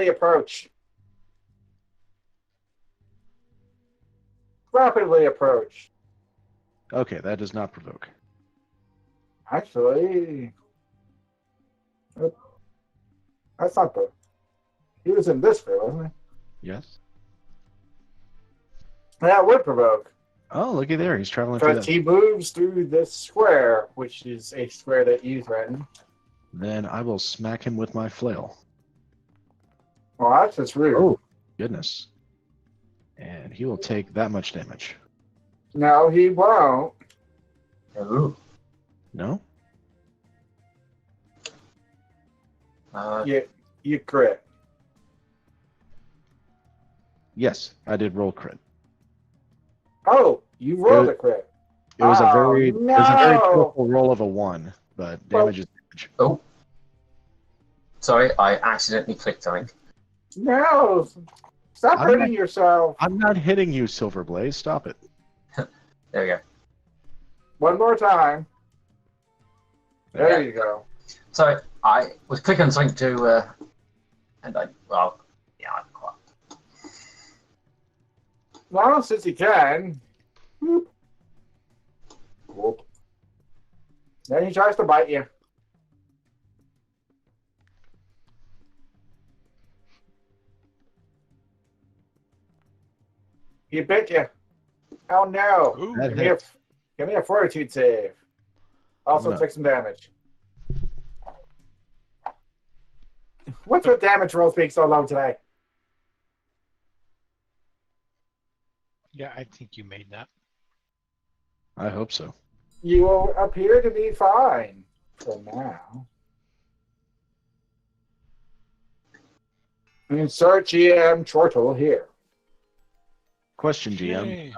rapidly approach. Rapidly approach. Okay, that does not provoke. Actually, that's not the. He was in this square, wasn't he? Yes. That would provoke. Oh, looky there. He's traveling through Because that. he moves through this square, which is a square that you threaten. Then I will smack him with my flail. Well, that's just rude. Oh, goodness. And he will take that much damage. No, he won't. Ooh. No? You crit. Yes, I did roll crit. Oh, you rolled a crit. It was a very no. powerful roll of a 1, but damage is damage. Oh. Sorry, I accidentally clicked something. No. Stop hurting yourself. I'm not hitting you, Silverblaze. Stop it. There we go. One more time. There you go. So I was clicking on something to, and I quite. Well, since he can. Whoop. Whoop. Then he tries to bite you. He bit you. Oh no. Ooh. Give me a fortitude save. Also take some damage. What's with damage rolls being so low today? Yeah, I think you made that. I hope so. You will appear to be fine for now. Insert GM Chortle here. Question, GM. Yay.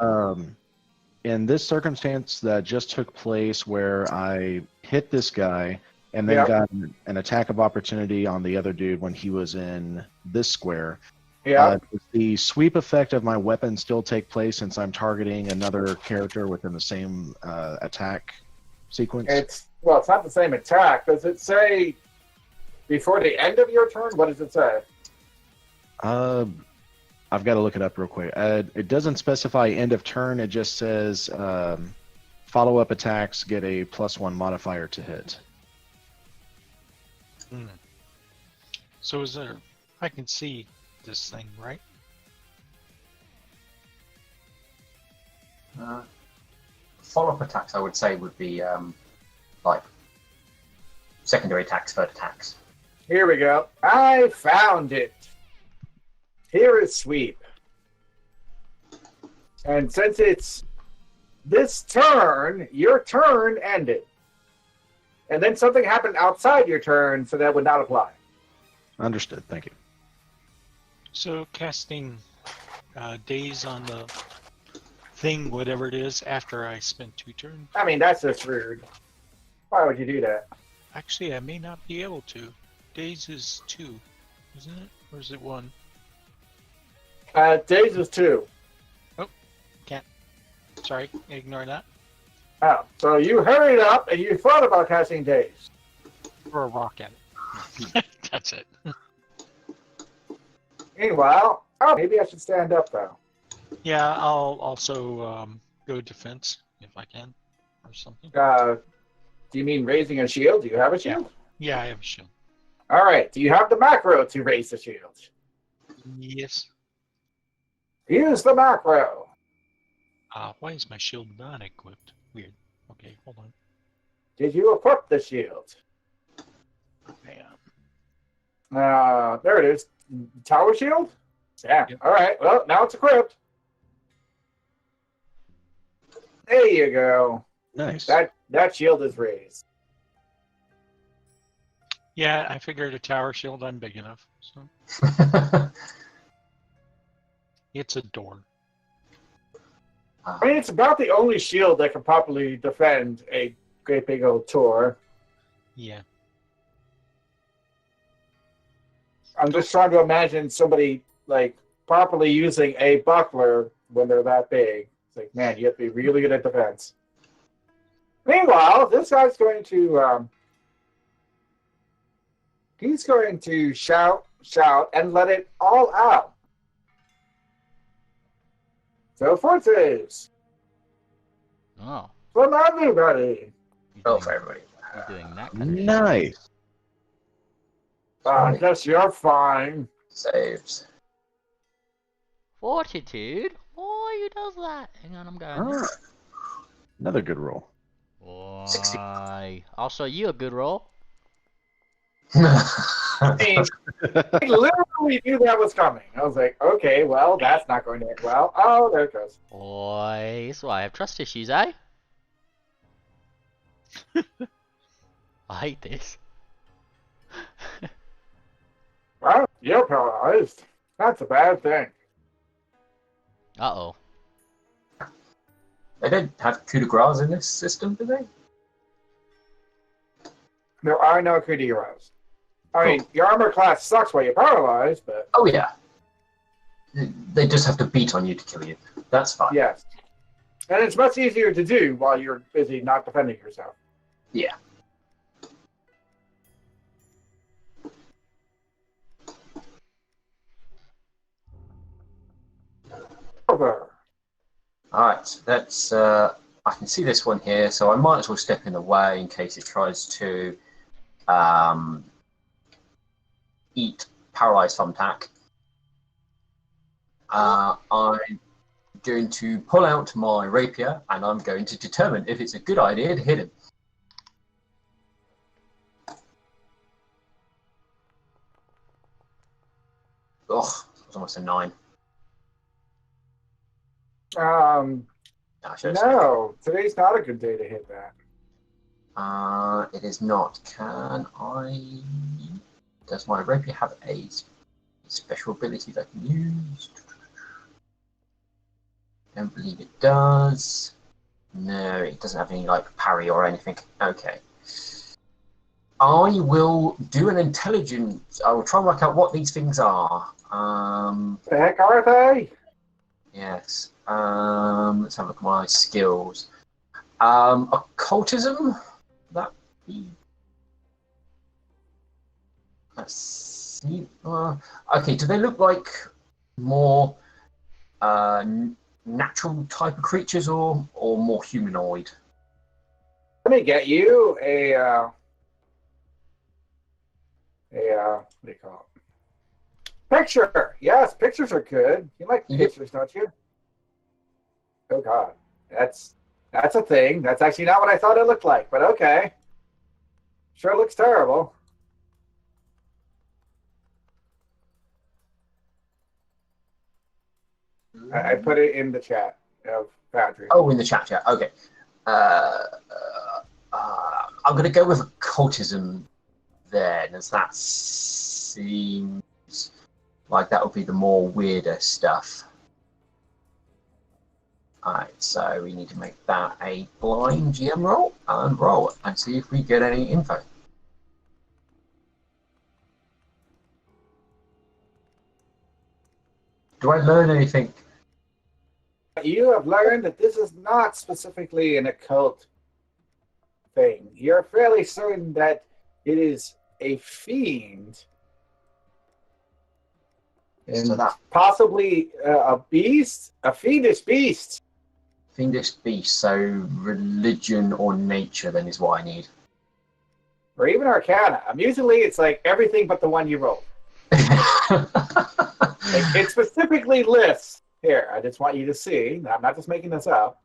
In this circumstance that just took place where I hit this guy and then got an attack of opportunity on the other dude when he was in this square, does the sweep effect of my weapon still take place since I'm targeting another character within the same attack sequence? It's not the same attack. Does it say before the end of your turn? What does it say? I've got to look it up real quick. It doesn't specify end of turn. It just says follow-up attacks get a +1 modifier to hit. So is there? I can see this thing, right? Follow-up attacks, I would say, would be like secondary attacks, third attacks. Here we go. I found it. Here is sweep. And since it's this turn, your turn ended. And then something happened outside your turn, so that would not apply. Understood. Thank you. So casting days on the thing, whatever it is, after I spend 2 turns. I mean, that's just rude. Why would you do that? Actually, I may not be able to. Days is 2, isn't it? Or is it 1? Days is 2. Oh, can't. Sorry, ignore that. Oh, so you hurried up and you thought about casting days. Throw a rock at it. That's it. Meanwhile, maybe I should stand up though. Yeah, I'll also go defense if I can, or something. Do you mean raising a shield? Do you have a shield? Yeah, I have a shield. All right. Do you have the macro to raise the shield? Yes. Use the macro. Why is my shield not equipped? Weird. Okay, hold on. Did you equip the shield? Bam. There it is. Tower shield? Yeah. Yep. All right. Well, now it's equipped. There you go. Nice. That shield is raised. Yeah, I figured a tower shield. I'm big enough. So it's a door. I mean, it's about the only shield that can properly defend a great big old tour. Yeah. I'm just trying to imagine somebody like properly using a buckler when they're that big. It's like, man, you have to be really good at defense. Meanwhile, this guy's going to he's going to shout, and let it all out. So forces Oh, from everybody. he's Oh, doing, for everybody. he's doing that kind of shit. Nice. I guess you're fine. Saves. Fortitude? Why you does that? Hang on, I'm going. Ah, another good roll. 60. Why? I'll show you a good roll. I mean, I literally knew that was coming. I was like, okay, well, that's not going to end well. Oh, there it goes. Why? That's why I have trust issues, eh? I hate this. Well, you're paralyzed. That's a bad thing. Uh-oh. They don't have coup de grace in this system, do they? There are no coup de grace. I mean, your armor class sucks while you're paralyzed, but Oh, yeah. They just have to beat on you to kill you. That's fine. yes. And it's much easier to do while you're busy not defending yourself. Yeah. Over. Alright, let's... I can see this one here, so I might as well step in the way in case it tries to eat paralyzed thumbtack. I'm going to pull out my rapier and I'm going to determine if it's a good idea to hit him. Oh, it was almost a 9. No, today's not a good day to hit that. It is not. Can I... Does my rapier have a special ability that I can use? Don't believe it does. No, it doesn't have any, like, parry or anything. Okay. I will do an intelligence... I will try and work out what these things are. The heck are they? Yes. Let's have a look at my skills. Occultism? That be... Let's see. Okay, do they look like more natural type of creatures or more humanoid? Let me get you a what do you call it? Picture. Yes, pictures are good. You like pictures, don't you? Oh God, that's a thing. That's actually not what I thought it looked like, but okay. Sure looks terrible. I put it in the chat of Foundry. Oh, in the chat. Okay. I'm going to go with occultism then, as that seems like that would be the more weirder stuff. Alright, so we need to make that a blind GM roll and see if we get any info. Do I learn anything? You have learned that this is not specifically an occult thing. You're fairly certain that it is a fiend. And So that possibly a beast? A fiendish beast. fiendish beast, so religion or nature then is what I need. Or even arcana. Amusingly, it's like everything but the one you rolled. Like, it specifically lists, here, I just want you to see, I'm not just making this up,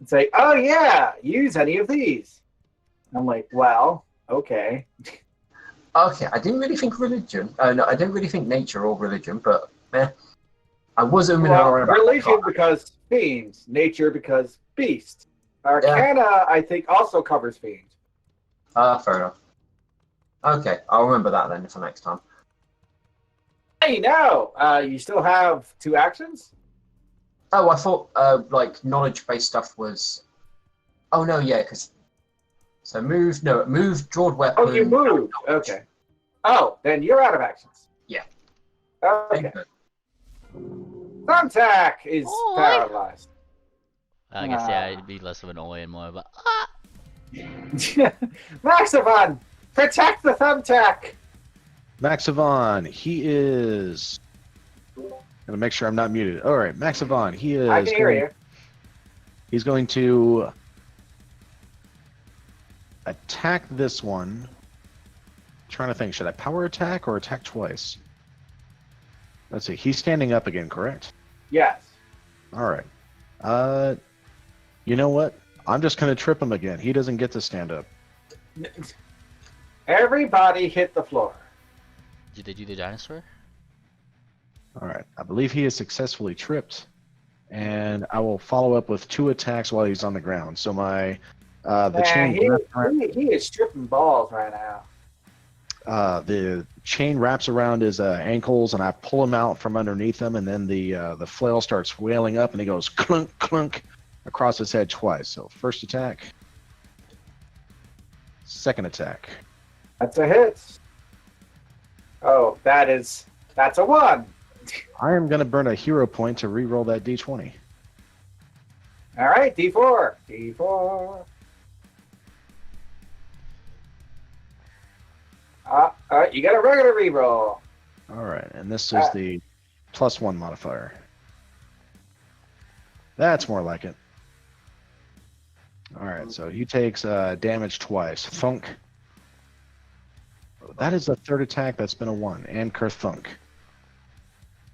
and say, oh yeah, use any of these. I'm like, well, okay. Okay, I didn't really think religion. No, I didn't really think nature or religion, but I was about religion because fiends, nature because beast. Arcana, I think, also covers fiends. Fair enough. Okay, I'll remember that then for next time. Hey, no! You still have 2 actions? Oh, I thought like knowledge-based stuff was. Oh no, yeah, because. So move, drawed weapon. Oh, you moved. Okay. Oh, then you're out of actions. Yeah. Okay. Thumbtack is paralyzed. I guess yeah, it'd be less of an oi and more of a Maximon, protect the Thumbtack. Maxivon, he is. Gonna make sure I'm not muted. All right, Maxivon, he is. I can hear you. He's going to attack this one. Trying to think, should I power attack or attack twice? Let's see. He's standing up again, correct? Yes. All right. You know what? I'm just gonna trip him again. He doesn't get to stand up. Everybody hit the floor. Did they do the dinosaur? All right. I believe he is successfully tripped, and I will follow up with 2 attacks while he's on the ground. So my the chain. He is stripping balls right now. The chain wraps around his ankles, and I pull him out from underneath him, and then the flail starts wailing up, and he goes clunk clunk across his head twice. So first attack, second attack. That's a hit. Oh, that's a 1. I am going to burn a hero point to re-roll that d20. All right, D4. D4. You got a regular reroll. All right, and this is the +1 modifier. That's more like it. All right, so he takes damage twice. Thunk. That is the third attack. That's been a 1. And Kerthunk.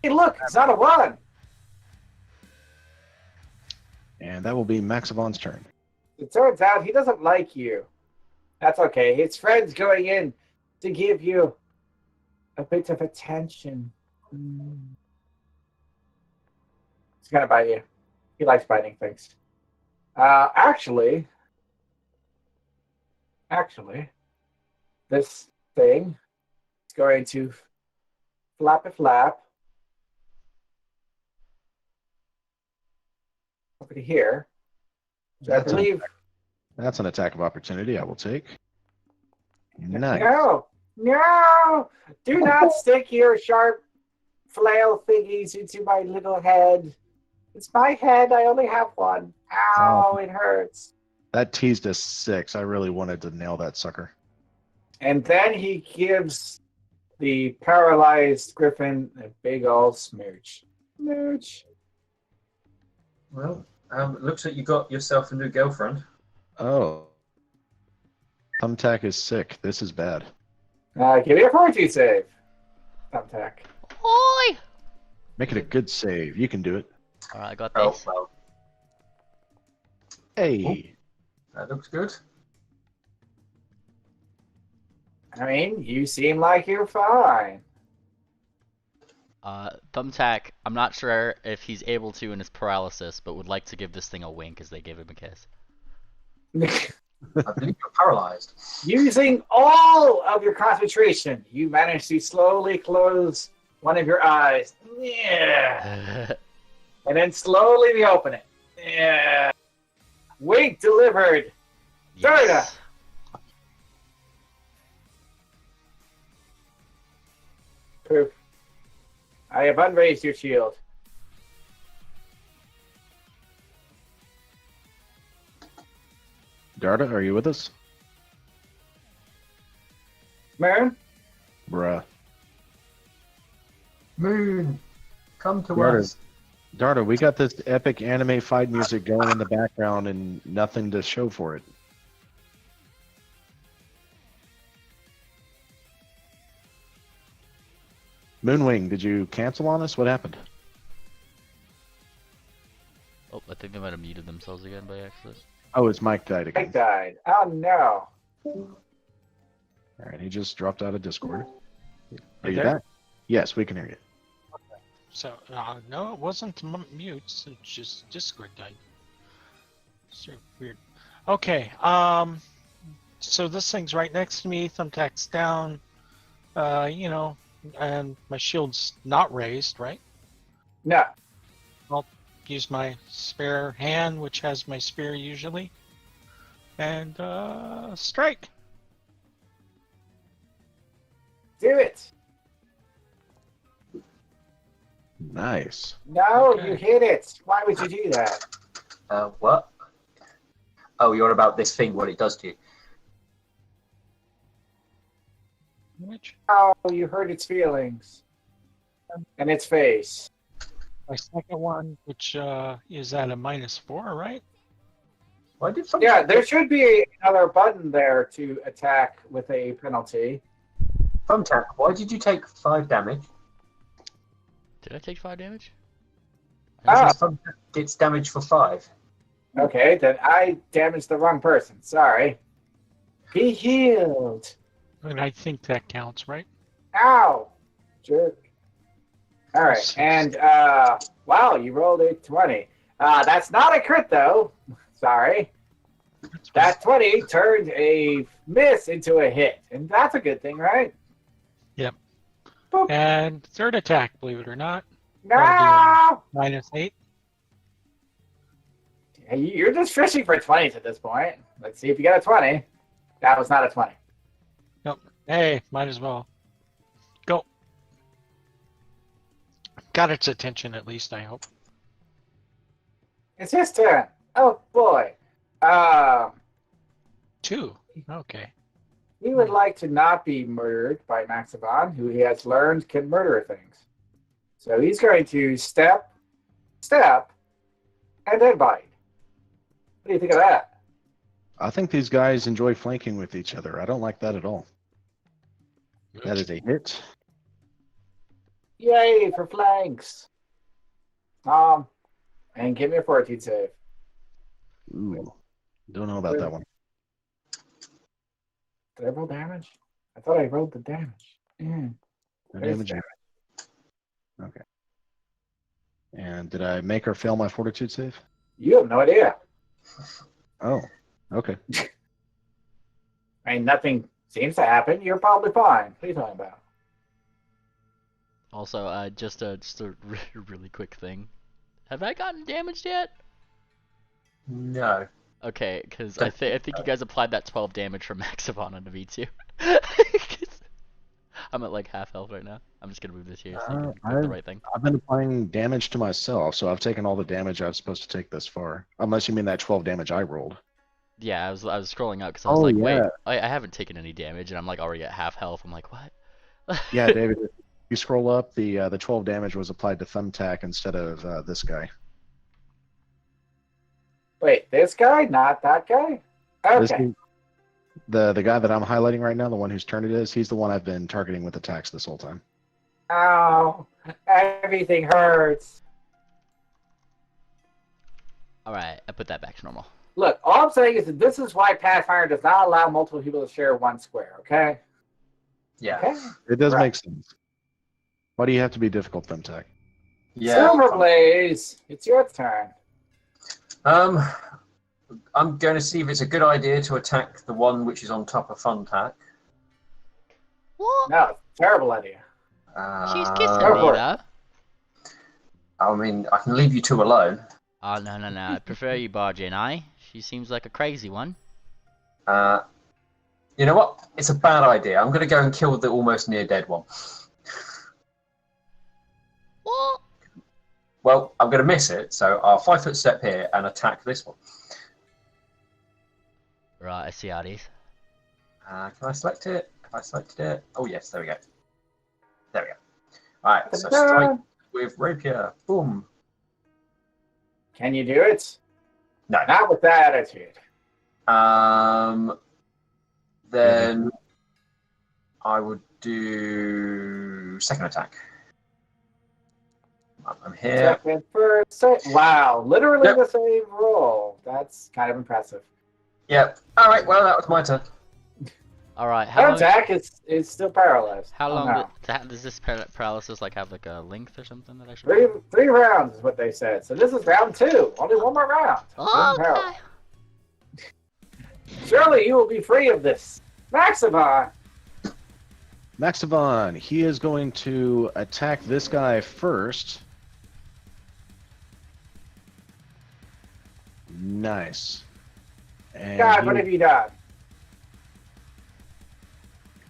Hey, look, it's not a 1. And that will be Maxivon's turn. It turns out he doesn't like you. That's okay. His friend's going in to give you a bit of attention. He's gonna bite you. He likes biting things. Actually, this thing is going to flap over to here. So I believe that's an attack of opportunity I will take. Nice. No! Do not stick your sharp flail thingies into my little head. It's my head. I only have one. Ow, it hurts. That teased a 6. I really wanted to nail that sucker. And then he gives the paralyzed griffin a big old smooch. Smooch. Well, it looks like you got yourself a new girlfriend. Oh. Thumbtack is sick. This is bad. Give me a fortitude save. Thumbtack. Oi! Make it a good save. You can do it. Alright, I got Oh, this. well, Hey. that looks good. I mean, you seem like you're fine. Thumbtack, I'm not sure if he's able to in his paralysis, but would like to give this thing a wink as they give him a kiss. I believe you're paralyzed. Using all of your concentration, you manage to slowly close one of your eyes. Yeah. And then slowly reopen it. Yeah. Wink delivered. Yes. Poof. I have unraised your shield. Darda, are you with us? Moon? Bruh. Moon, come to Darda, us. Darda, we got this epic anime fight music going in the background and nothing to show for it. Moonwing, did you cancel on us? What happened? Oh, I think they might have muted themselves again by accident. Oh, it's Mike died again. Mike died. Oh no. Alright, he just dropped out of Discord. Are you there? back? Yes, we can hear you. So, no, it wasn't mutes. It's just Discord died. So weird. Okay. So this thing's right next to me. Thumbtack's down. And my shield's not raised, right? No. Use my spare hand, which has my spear usually, and strike. Do it. Nice. No, Okay. you hit it. Why would you do that? What? Oh, you're about this thing, what it does to you. damage. Oh, you hurt its feelings. And its face. My second one, which is at a -4, right? Why did Yeah, there should be another button there to attack with a penalty. Thumbtack, why did you take 5 damage? Did I take 5 damage? Ah. Thumbtack gets damage for 5. Okay, then I damaged the wrong person. Sorry. Be healed. And I think that counts, right? Ow! Jerk. All right, and wow, you rolled a 20. That's not a crit though. Sorry. That 20 turned a miss into a hit, and that's a good thing, right? Yep. Boop. And third attack, believe it or not, No! -8. Hey, you're just fishing for 20s at this point. Let's see if you get a 20. That was not a 20. Nope. Hey, might as well. Go. Got its attention at least, I hope. It's his turn. Oh boy. 2. Okay. He would like to not be murdered by Maximon, who he has learned can murder things. So he's going to step, and then bite. What do you think of that? I think these guys enjoy flanking with each other. I don't like that at all. That is a hit. Yay for flanks. And give me a fortitude save. Ooh, don't know about that one. Did I roll damage? I thought I rolled the damage. No There's damage. Okay. And did I make her fail my fortitude save? You have no idea. Oh, okay. I mean, nothing seems to happen. You're probably fine. What are you talking about? Also, just a really quick thing. Have I gotten damaged yet? No. Okay, because I think you guys applied that 12 damage from Maximon onto me too. I'm at like half health right now. I'm just gonna move this here so you can do the right thing. I've been applying damage to myself, so I've taken all the damage I was supposed to take this far. Unless you mean that 12 damage I rolled. Yeah, I was scrolling out because I was like, yeah. wait, I haven't taken any damage, and I'm like already at half health. I'm like, what? Yeah, David, if you scroll up, the 12 damage was applied to Thumbtack instead of this guy. Wait, this guy, not that guy? Okay. The guy that I'm highlighting right now, the one whose turn it is, he's the one I've been targeting with attacks this whole time. Oh, everything hurts. Alright, I put that back to normal. Look, all I'm saying is that this is why Pathfinder does not allow multiple people to share one square, okay? Yeah. Okay? It does Right. make sense. Why do you have to be difficult, Thumbtack? Yeah. Silverblaze, it's your turn. I'm going to see if it's a good idea to attack the one which is on top of Thumbtack. What? No, it's a terrible idea. She's kissing Go me for it. though. I mean, I can leave you two alone. Oh no. I prefer you barge in, She seems like a crazy one. You know what? It's a bad idea. I'm going to go and kill the almost near dead one. What? Well, I'm going to miss it, so I'll 5-foot step here and attack this one. Right, I see how it is. Can I select it? Have I selected it? Oh yes, there we go. There we go. Alright, so Ta-da! strike with rapier. Boom. Can you do it? No. Not with that attitude. Then I would do second attack. I'm here. Second, first, second. Wow, literally Yep. the same roll. That's kind of impressive. Yep. Alright, well, that was my turn. Alright, how long? Attack is still paralyzed. How Oh, long no. does this paralysis like have like a length or something that I should? Three rounds is what they said. So this is round 2. Only one more round. Oh, Being paralyzed. okay. Surely you will be free of this. Maximon! Maximon, he is going to attack this guy first. Nice. And God, what have you done?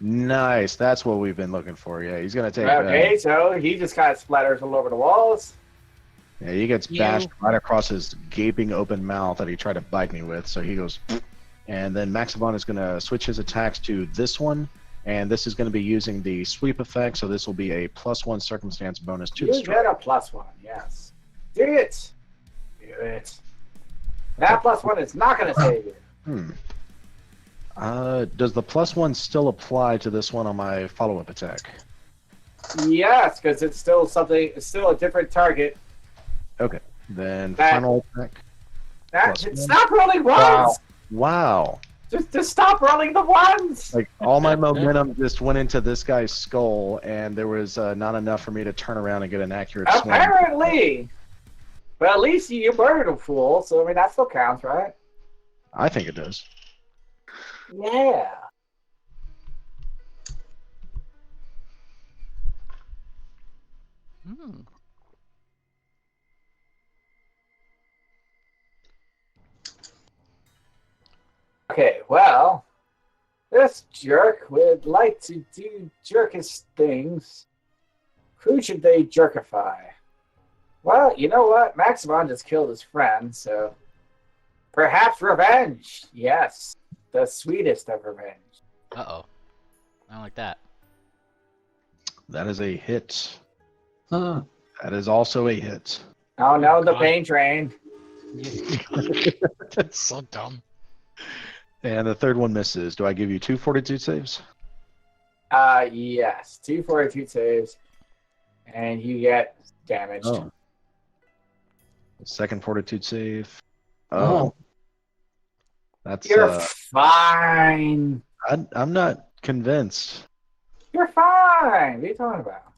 Nice. That's what we've been looking for. Yeah, he's going to take... Okay, so he just kind of splatters all over the walls. Yeah, he gets bashed right across his gaping open mouth that he tried to bite me with. So he goes... And then Maximon is going to switch his attacks to this one And this is going to be using the sweep effect, so this will be a +1 circumstance bonus to the You strike. get a +1, yes. Do it. Do it. That +1 is not going to save you. Does the +1 still apply to this one on my follow-up attack? Yes, because it's still something. It's still a different target. Okay. Then That- final attack. +1. Stop rolling ones. Wow. Just stop rolling the ones. Like all my momentum just went into this guy's skull, and there was not enough for me to turn around and get an accurate swing. Apparently. But at least you murdered a fool, so I mean that still counts, right? I think it does. Yeah. Hmm. Okay, well, this jerk would like to do jerkish things. Who should they jerkify? Well, you know what? Maximon just killed his friend, so perhaps revenge. Yes, the sweetest of revenge. Uh-oh. I don't like that. That is a hit. Hmm. That is also a hit. Oh no, the God. pain train. That's so dumb. And the third one misses. Do I give you 2 fortitude saves? Yes, 2 fortitude saves, and you get damaged. Oh. Second fortitude save. Oh. That's You're fine. I'm not convinced. You're fine. What are you talking about?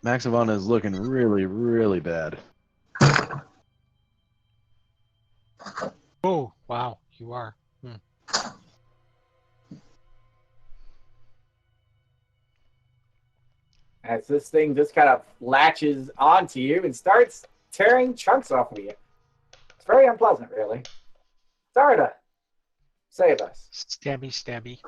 Maximon is looking really, really bad. Oh, wow, you are. As this thing just kind of latches onto you and starts tearing chunks off of you. It's very unpleasant, really. Sorry to save us. Stabby, stabby.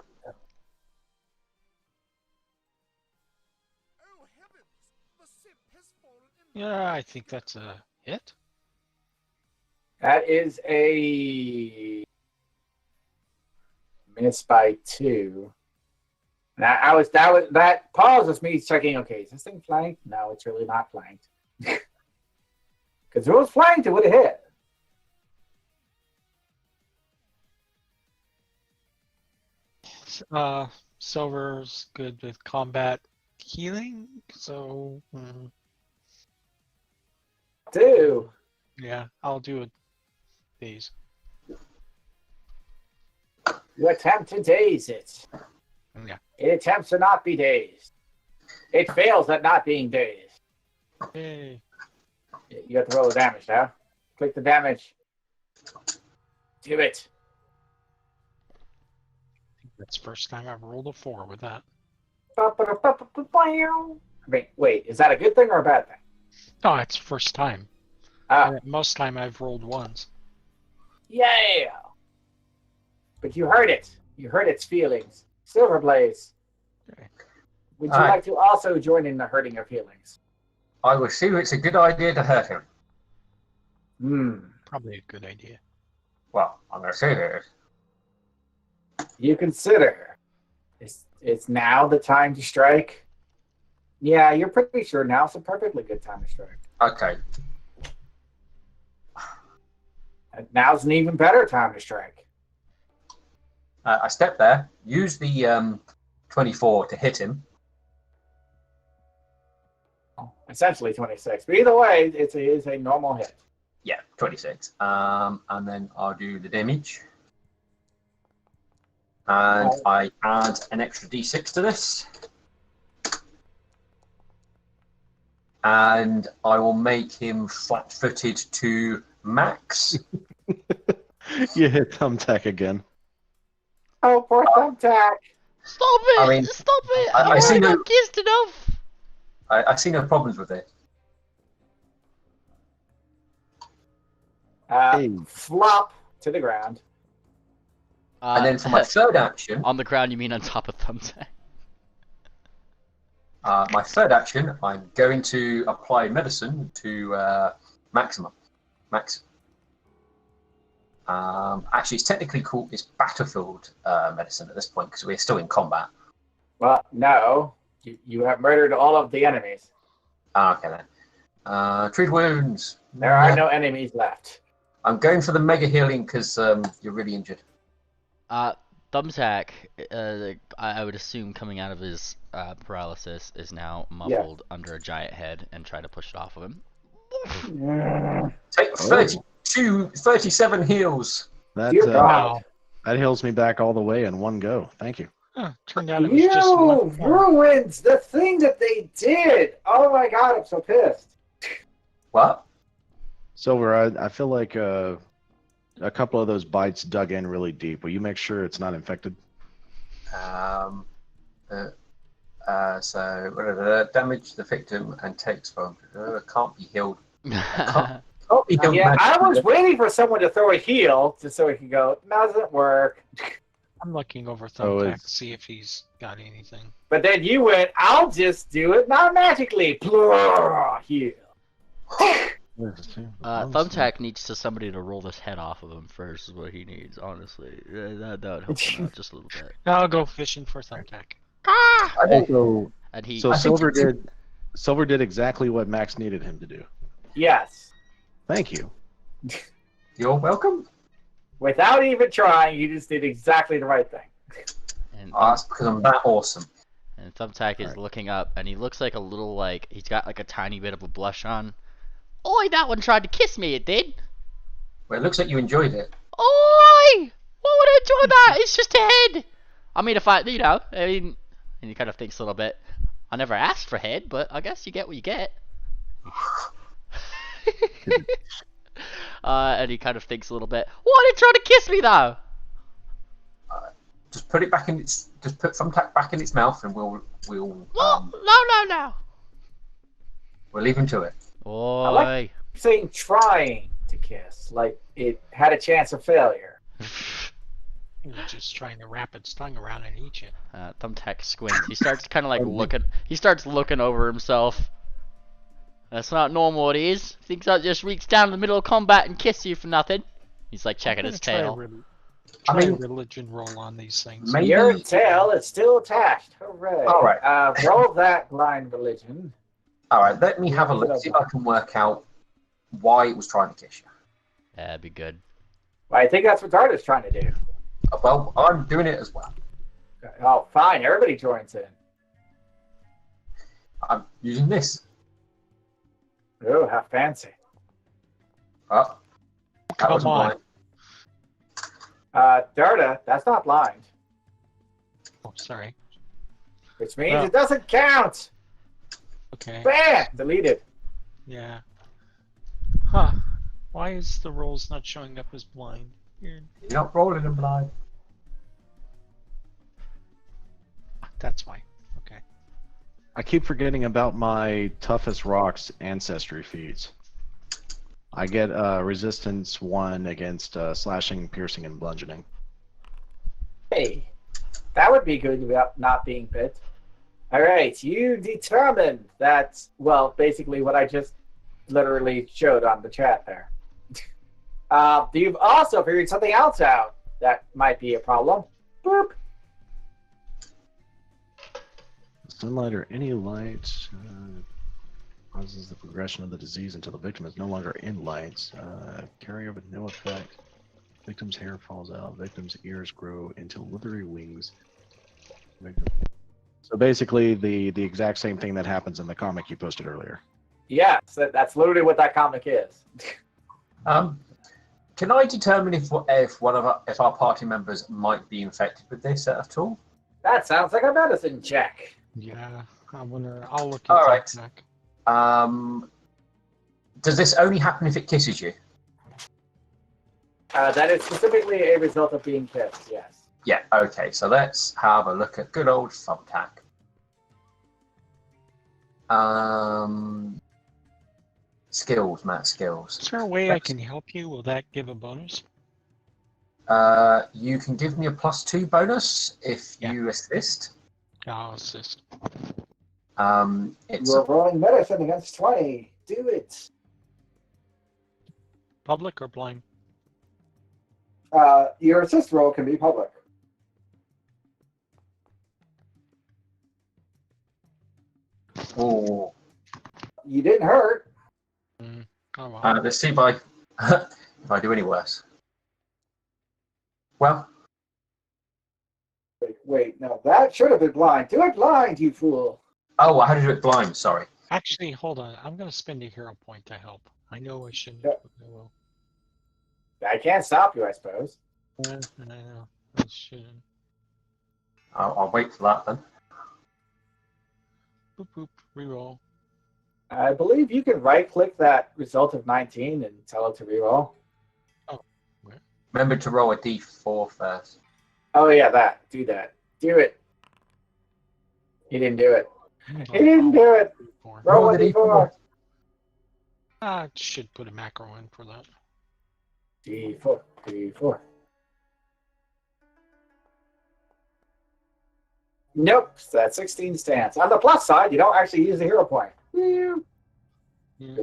Yeah, I think that's a hit. That is a miss by 2. Now that pause was me checking. Okay, is this thing flanked? No, it's really not flanked. Because if it was flanked, it would have hit. Silver's good with combat healing, so Yeah, I'll do it. These. you attempt to daze it. Yeah. It attempts to not be dazed. It fails at not being dazed. Yay. You have to roll the damage now. Click the damage. Do it. That's the first time I've rolled a 4 with that. Wait, is that a good thing or a bad thing? No, it's first time. Most time I've rolled ones. Yeah. But you heard it. You heard its feelings. Silverblaze. Okay. Would you Alright. like to also join in the hurting of feelings? I will see it's a good idea to hurt him. Probably a good idea. Well, I'm going to say it. You consider. It's now the time to strike? Yeah, you're pretty sure now's a perfectly good time to strike. Okay. And now's an even better time to strike. I step there, use the 24 to hit him. Essentially 26. But either way, it is a normal hit. Yeah, 26. And then I'll do the damage. And I add an extra d6 to this. And I will make him flat-footed to max. You hit thumbtack again. Oh, poor thumbtack. Stop it! I mean, Stop it! I I've see already no- got kissed enough! I see no problems with it. Hey. Flop to the ground. And then for my third action, on the ground, you mean on top of thumbtack? I'm going to apply medicine to Max. Actually, it's technically called it's battlefield medicine at this point because we're still in combat. Well, no. You have murdered all of the enemies. Okay then. Treat wounds. There are no enemies left. I'm going for the mega healing because you're really injured. Thumbtack, I would assume coming out of his paralysis, is now muffled under a giant head and try to push it off of him. Take 37 heals. That Wow. that heals me back all the way in one go. Thank you. Huh, turned out it was just You one form. ruined the thing that they did. Oh my god, I'm so pissed. What? Silver, I feel like a couple of those bites dug in really deep. Will you make sure it's not infected? So damage the victim and takes from can't be healed. Can't be healed. Yeah, I magically. was waiting for someone to throw a heal just so he can go, doesn't work. I'm looking over Oh, Thumbtack it's- to see if he's got anything. But then you went, I'll just do it not magically. Heal. Thumbtack needs somebody to roll this head off of him first. Is what he needs, honestly. That would help him out just a little bit. I'll go fishing for Thumbtack. I don't- So, And he. so I think Silver did exactly what Max needed him to do. Yes. Thank you. You're welcome. Without even trying, you just did exactly the right thing. And, That's because I'm that awesome. and Thumbtack is looking up, and he looks like a little he's got like a tiny bit of a blush on. Oi, that one tried to kiss me. It did. Well, it looks like you enjoyed it. Oi! Why would I enjoy that? It's just a head. I mean, and he kind of thinks a little bit. I never asked for head, but I guess you get what you get. And he kind of thinks a little bit. Why did it try to kiss me though? Just put it back in its. Just put Thumbtack back in its mouth, and we'll No. we'll leave him to it. Oi. like- Saying trying to kiss, like it had a chance of failure. He was just trying to wrap its tongue around and eat you. Thumbtack squints. He starts kind of like looking. He starts looking over himself. That's not normal. It is. Thinks I just reach down in the middle of combat and kiss you for nothing. He's like checking his tail. I Try a mean- religion roll on these things. Maybe- Your tail is still attached. Hooray. All right. Roll that blind religion. All right, let me have a look. See if I can work out why it was trying to kiss you. Yeah, that'd be good. Well, I think that's what Darda's trying to do. Well, I'm doing it as well. Oh, fine. Everybody joins in. I'm using this. Oh, how fancy. Oh, that Come wasn't on. blind. Darda, that's not blind, Oh, sorry. which means Oh. it doesn't count. Okay. Bam! Deleted. Yeah. Huh. Why is the rolls not showing up as blind? Weird. You're not rolling them blind. That's why. Okay. I keep forgetting about my toughest rocks ancestry feats. I get resistance 1 against slashing, piercing, and bludgeoning. Hey, that would be good without not being bit. All right, you determined that, well, basically what I just literally showed on the chat there. You've also figured something else out that might be a problem. Boop. Sunlight or any light causes the progression of the disease until the victim is no longer in lights. Carrier with no effect. Victim's hair falls out. Victim's ears grow into withery wings. So basically, the exact same thing that happens in the comic you posted earlier. Yes, that's literally what that comic is. Can I determine if our party members might be infected with this at all? That sounds like a medicine check. Yeah. I'll look at All right. that. Does this only happen if it kisses you? That is specifically a result of being kissed, yes. Yeah, okay, so let's have a look at good old Thumbtack. Skills, Matt, skills. Is there a way I can help you? Will that give a bonus? You can give me a +2 bonus if Yeah. you assist. I'll assist. It's You're rolling medicine against 20. Do it. Public or blind? Your assist roll can be public. Oh, You didn't hurt. Oh, wow. let's see if I if I do any worse. Well, Wait, no, that should have been blind. Do it blind, you fool. oh, I had to do it blind. Sorry. Actually, hold on. I'm going to spend a hero point to help. I know I shouldn't. Yeah. But I will. I can't stop you, I suppose. I know. I shouldn't. I'll wait for that then. Boop, boop. Reroll. I believe you can right-click that result of 19 and tell it to reroll. Remember to roll a d4 first. Oh, yeah, that. Do that. Do it. He didn't do it. Hold He on. didn't do it. Four. Roll Roll a the d4. I should put a macro in for that. D4. D4. Nope. So that 16 stands. On the plus side, you don't actually use the hero point. You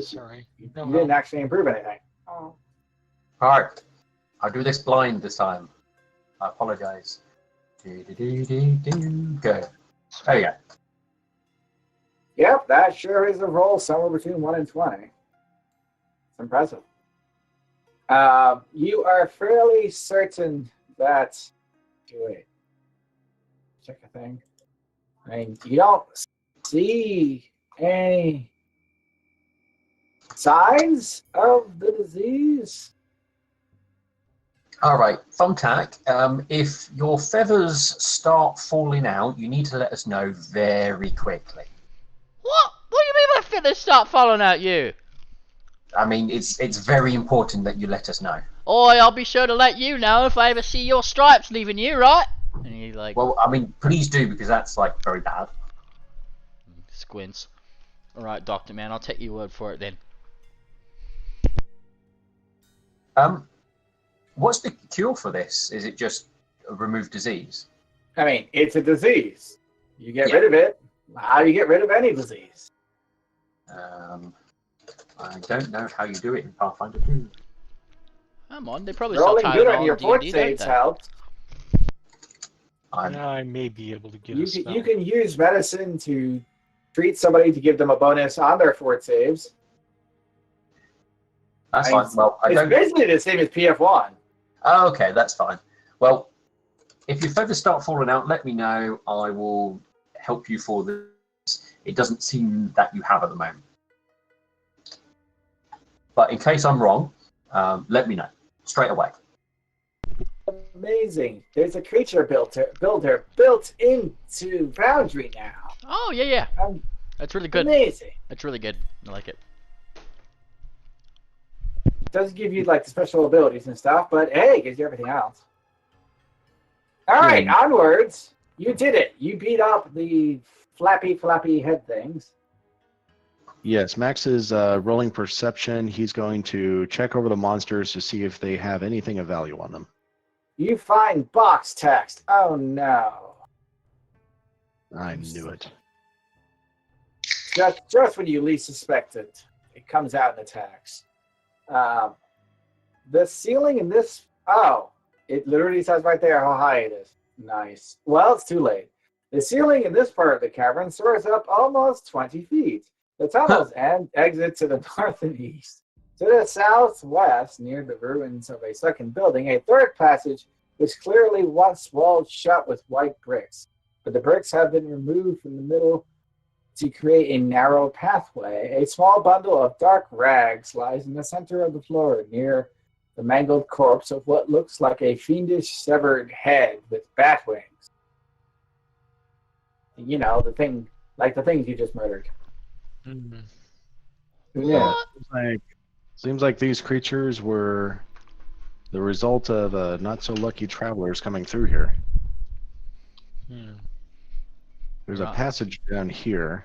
Sorry. didn't actually improve anything. Oh. Alright. I'll do this blind this time. I apologize. Go. Oh yeah. Yep, that sure is a roll somewhere between 1 and 20. It's impressive. You are fairly certain that... Wait. Check a thing. I mean, you don't see any signs of the disease? Alright, Thumbtack, if your feathers start falling out, you need to let us know very quickly. What? What do you mean my feathers start falling out you? I mean, it's very important that you let us know. Oi, I'll be sure to let you know if I ever see your stripes leaving you, right? And he like Well, I mean, please do, because that's, like, very bad. squints. Alright, Doctor Man, I'll take your word for it then. What's the cure for this? Is it just remove disease? I mean, it's a disease. You get rid of it. How do you get rid of any disease? I don't know how you do it in Pathfinder 2. Come on, they probably sell Rolling good on Tylenol your and fort D&D, don't saves they? helped. I may be able to get a spell. You can use medicine to treat somebody to give them a bonus on their fort saves. That's fine. Well, I it's don't. basically the same as PF1. Oh, okay, that's fine. Well, if your feathers start falling out, let me know. I will help you for this. It doesn't seem that you have at the moment. But in case I'm wrong, let me know straight away. Amazing. There's a creature builder built into Foundry now. Oh, yeah. That's really good. Amazing. That's really good. I like it. Doesn't give you like the special abilities and stuff, but hey, it gives you everything else. All right, onwards. You did it. You beat up the flappy head things. Yes, Max is rolling perception. He's going to check over the monsters to see if they have anything of value on them. You find box text. Oh no. I knew it. Just when you least suspect it, it comes out in the text. The ceiling in this... Oh, it literally says right there how high it is. Nice. Well, it's too late. The ceiling in this part of the cavern soars up almost 20 feet. The tunnels and exit to the north and east. To the southwest, near the ruins of a second building, a third passage which clearly once walled shut with white bricks. But the bricks have been removed from the middle to create a narrow pathway. A small bundle of dark rags lies in the center of the floor near the mangled corpse of what looks like a fiendish severed head with bat wings. You know, the thing, like the things you just murdered. Mm-hmm. Yeah. Seems like these creatures were the result of not so lucky travelers coming through here. There's a passage down here.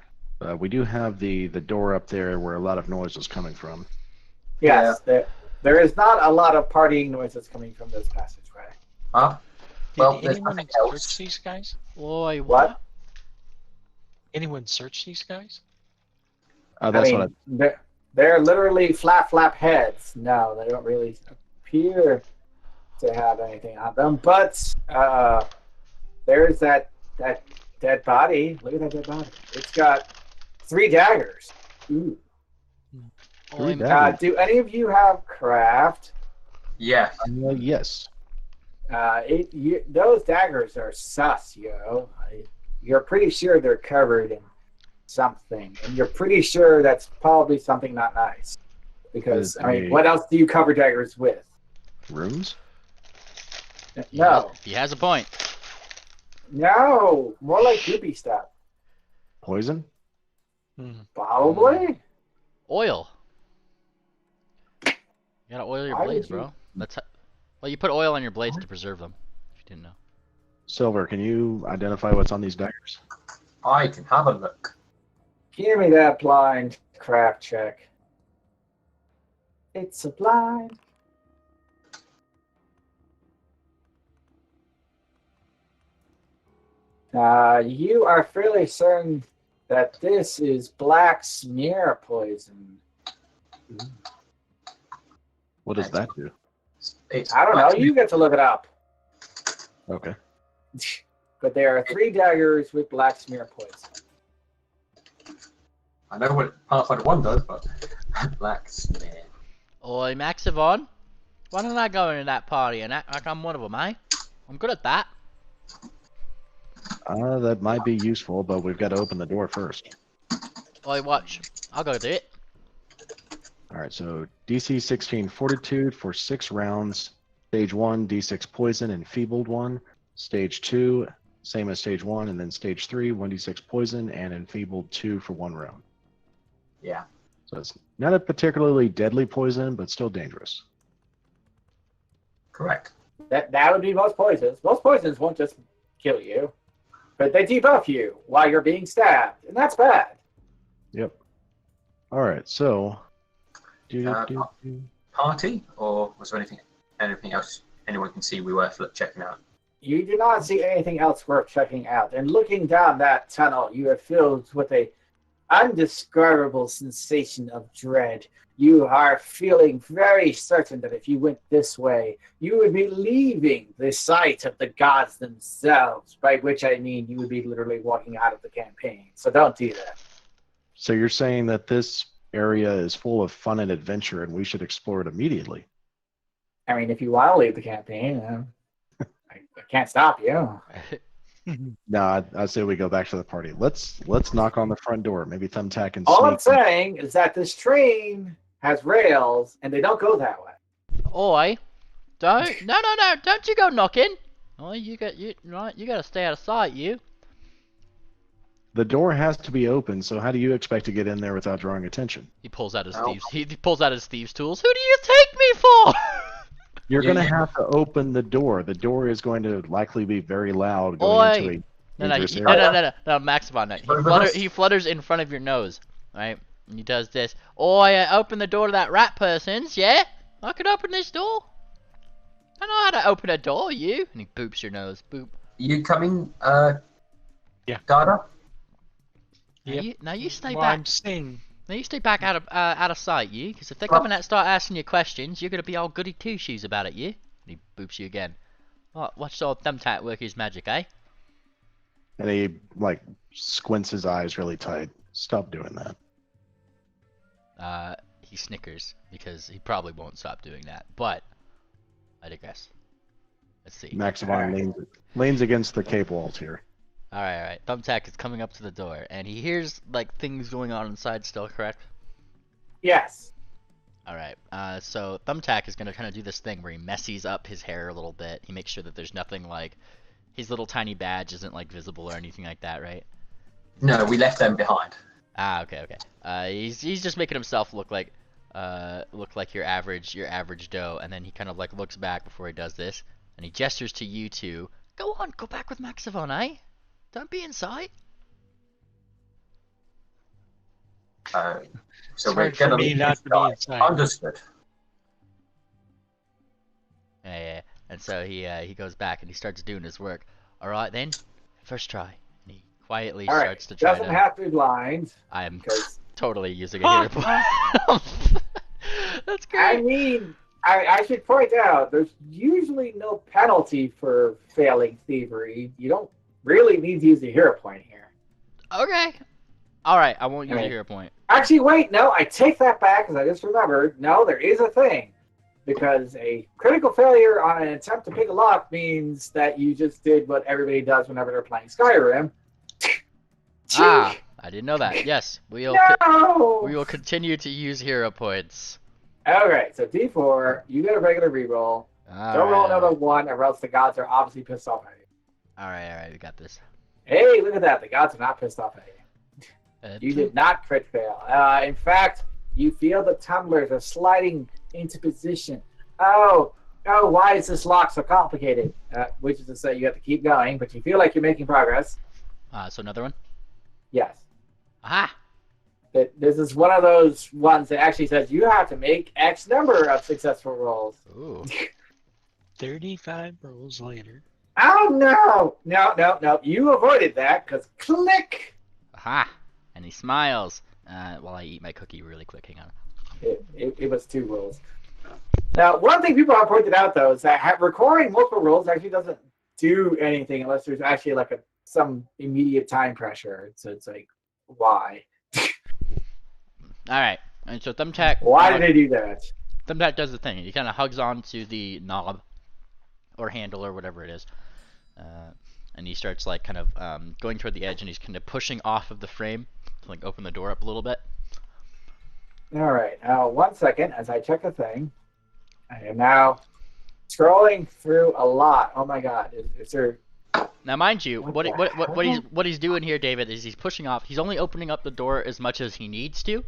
We do have the door up there where a lot of noise was coming from. Yes, there is not a lot of partying noises coming from this passageway. Huh? Well, Did there's anyone nothing search else. these guys? Oi, What? Anyone search these guys? They're literally flap heads. No, they don't really appear to have anything on them, but there's that dead body. Look at that dead body. It's got 3 daggers. Ooh. Three daggers. Do any of you have craft? Yeah. Yes. Those daggers are sus, yo. You're pretty sure they're covered in something, and you're pretty sure that's probably something not nice. Because what else do you cover daggers with? Runes? No. He has a point. No, more like goopy stuff. Poison? Probably. Oil. You gotta oil your Why blades, would you- bro. Well, you put oil on your blades to preserve them. If you didn't know. Silver, can you identify what's on these daggers? I can have a look. Give me that blind craft check. It's a blind. You are fairly certain that this is black smear poison. What does that do? I don't know. You get to look it up. Okay. But there are 3 daggers with black smear poison. I know what Pathfinder 1 does, but black smear. Oi, Maxivon. Why don't I go into that party and act like I'm one of them, eh? I'm good at that. That might be useful, but we've got to open the door first. Oi, watch. I'll go do it. Alright, so DC 16 Fortitude for 6 rounds. Stage 1, D6 Poison, Enfeebled 1. Stage 2, same as Stage 1, and then Stage 3, 1d6 Poison, and Enfeebled 2 for 1 round. Yeah. So it's not a particularly deadly poison, but still dangerous. Correct. That would be most poisons. Most poisons won't just kill you, but they debuff you while you're being stabbed, and that's bad. Yep. Alright, so... Party, or was there anything else anyone can see we worth checking out? You do not see anything else worth checking out. And looking down that tunnel, you are filled with a undescribable sensation of dread. You are feeling very certain that if you went this way, you would be leaving the sight of the gods themselves, by which I mean you would be literally walking out of the campaign. So don't do that. So you're saying that this area is full of fun and adventure, and we should explore it immediately? I mean, if you want to leave the campaign, I can't stop you. No, I'd say we go back to the party. Let's knock on the front door. Maybe Thumbtack and All I'm sneak in. saying is that this train has rails, and they don't go that way. Oi, no, don't you go knocking. Oh, you gotta stay out of sight, you. The door has to be open, so how do you expect to get in there without drawing attention? He pulls out his thieves. He pulls out his thieves' tools. Who do you take me for? You're going to have to open the door. The door is going to likely be very loud going into a dangerous area. No, Maximon, no. He flutters in front of your nose, right? And he does this. Oi, open the door to that rat person's, yeah? I could open this door. I know how to open a door, you. And he boops your nose. Boop. You coming, Yeah. Dada? Now you stay Well, back. I'm saying, Now you stay back out of sight, you. Because if they come and start asking you questions, you're gonna be all goody two shoes about it, you. And he boops you again. Watch old Thumbtack work his magic, eh? And he, squints his eyes really tight. Stop doing that. He snickers because he probably won't stop doing that. But I digress. Let's see. Maximon leans against the cave walls here. Alright. Thumbtack is coming up to the door, and he hears, things going on inside still, correct? Yes. Alright, so Thumbtack is gonna kind of do this thing where he messes up his hair a little bit. He makes sure that there's nothing, his little tiny badge isn't, visible or anything like that, right? No, we left them behind. Ah, okay. He's just making himself look like your average Doe, and then he kind of, looks back before he does this, and he gestures to you two. Go on, go back with Maxivon, eh? Don't be in sight. So it's we're hard for gonna me leave not this to be guy. inside. Understood. Yeah. And so he goes back and he starts doing his work. All right then, first try. And he quietly All right. starts to try Doesn't to. have to be blind. I'm Because totally using a heater point. That's I great. mean, I should point out there's usually no penalty for failing thievery. You don't really need to use a hero point here. Okay. All right, I won't use a Right. hero point. Actually, wait, no, I take that back because I just remembered. No, there is a thing. Because a critical failure on an attempt to pick a lock means that you just did what everybody does whenever they're playing Skyrim. Ah, I didn't know that. Yes, we will No! continue to use hero points. Okay, so D4, you get a regular reroll. Don't roll another one, or else the gods are obviously pissed off at you. All right, we got this. Hey, look at that. The gods are not pissed off at you. You did not crit fail. In fact, you feel the tumblers are sliding into position. Oh, why is this lock so complicated? Which is to say you have to keep going, but you feel like you're making progress. So another one? Yes. Aha! This is one of those ones that actually says you have to make X number of successful rolls. Ooh. 35 rolls later. Oh, no. No. You avoided that because click. Aha! And he smiles while I eat my cookie really quick. Hang on. It was 2 rolls. Now, one thing people have pointed out, though, is that recording multiple rolls actually doesn't do anything unless there's actually like some immediate time pressure. So it's like, why? All right, and so Thumbtack. Why did they do that? Thumbtack does the thing. He kind of hugs onto the knob, or handle, or whatever it is, and he starts like kind of going toward the edge, and he's kind of pushing off of the frame to like open the door up a little bit. All right. Now, 1 second as I check a thing. I am now scrolling through a lot. Oh my God! Is there? Now, mind you, What what he's doing here, David, is he's pushing off. He's only opening up the door as much as he needs to.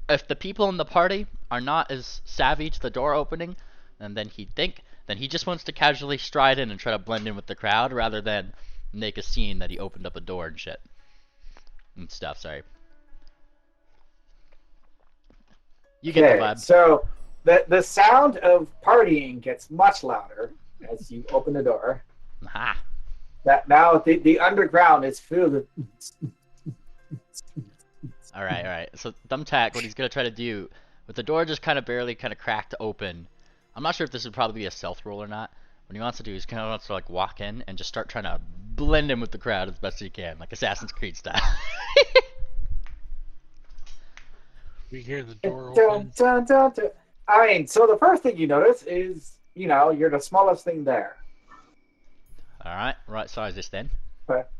If the people in the party are not as savvy to the door opening, and then he just wants to casually stride in and try to blend in with the crowd rather than make a scene that he opened up a door and shit and stuff. Sorry. You get the vibe. So the sound of partying gets much louder as you open the door. Aha. That now the underground is filled with. All right. So Thumbtack, what he's gonna try to do, with the door just kind of barely cracked open. I'm not sure if this would probably be a stealth roll or not. What he wants to do is kind of wants to like walk in and just start trying to blend in with the crowd as best he can, like Assassin's Creed style. We hear the door Dun, open. dun. I mean, so the first thing you notice is, you're the smallest thing there. All right size this then. But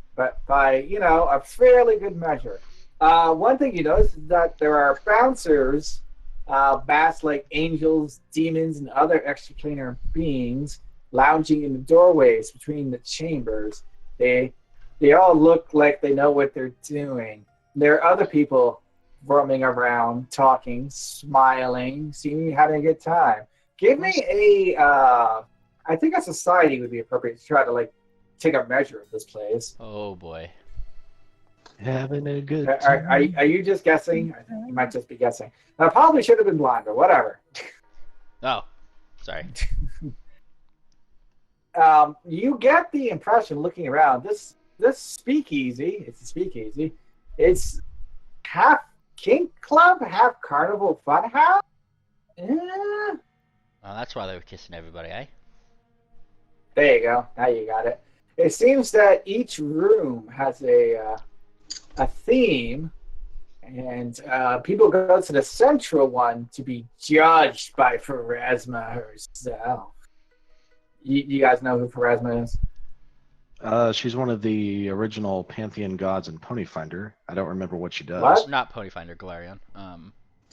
by, a fairly good measure. One thing you notice is that there are bouncers, bats like angels, demons, and other extraplanar beings lounging in the doorways between the chambers. They all look like they know what they're doing. There are other people roaming around, talking, smiling, seeming having a good time. Give me I think a society would be appropriate to try to like take a measure of this place. Oh boy. Having a good time. Are you just guessing? I think you might just be guessing. I probably should have been blind, but whatever. Oh, sorry. You get the impression looking around, this speakeasy, it's a speakeasy, it's half kink club, half carnival fun house? Oh, that's why they were kissing everybody, eh? There you go. Now you got it. It seems that each room has a theme, and people go to the central one to be judged by Pharasma herself. You guys know who Pharasma is? She's one of the original Pantheon gods in Ponyfinder. I don't remember what she does. What? Not Ponyfinder, Galarian.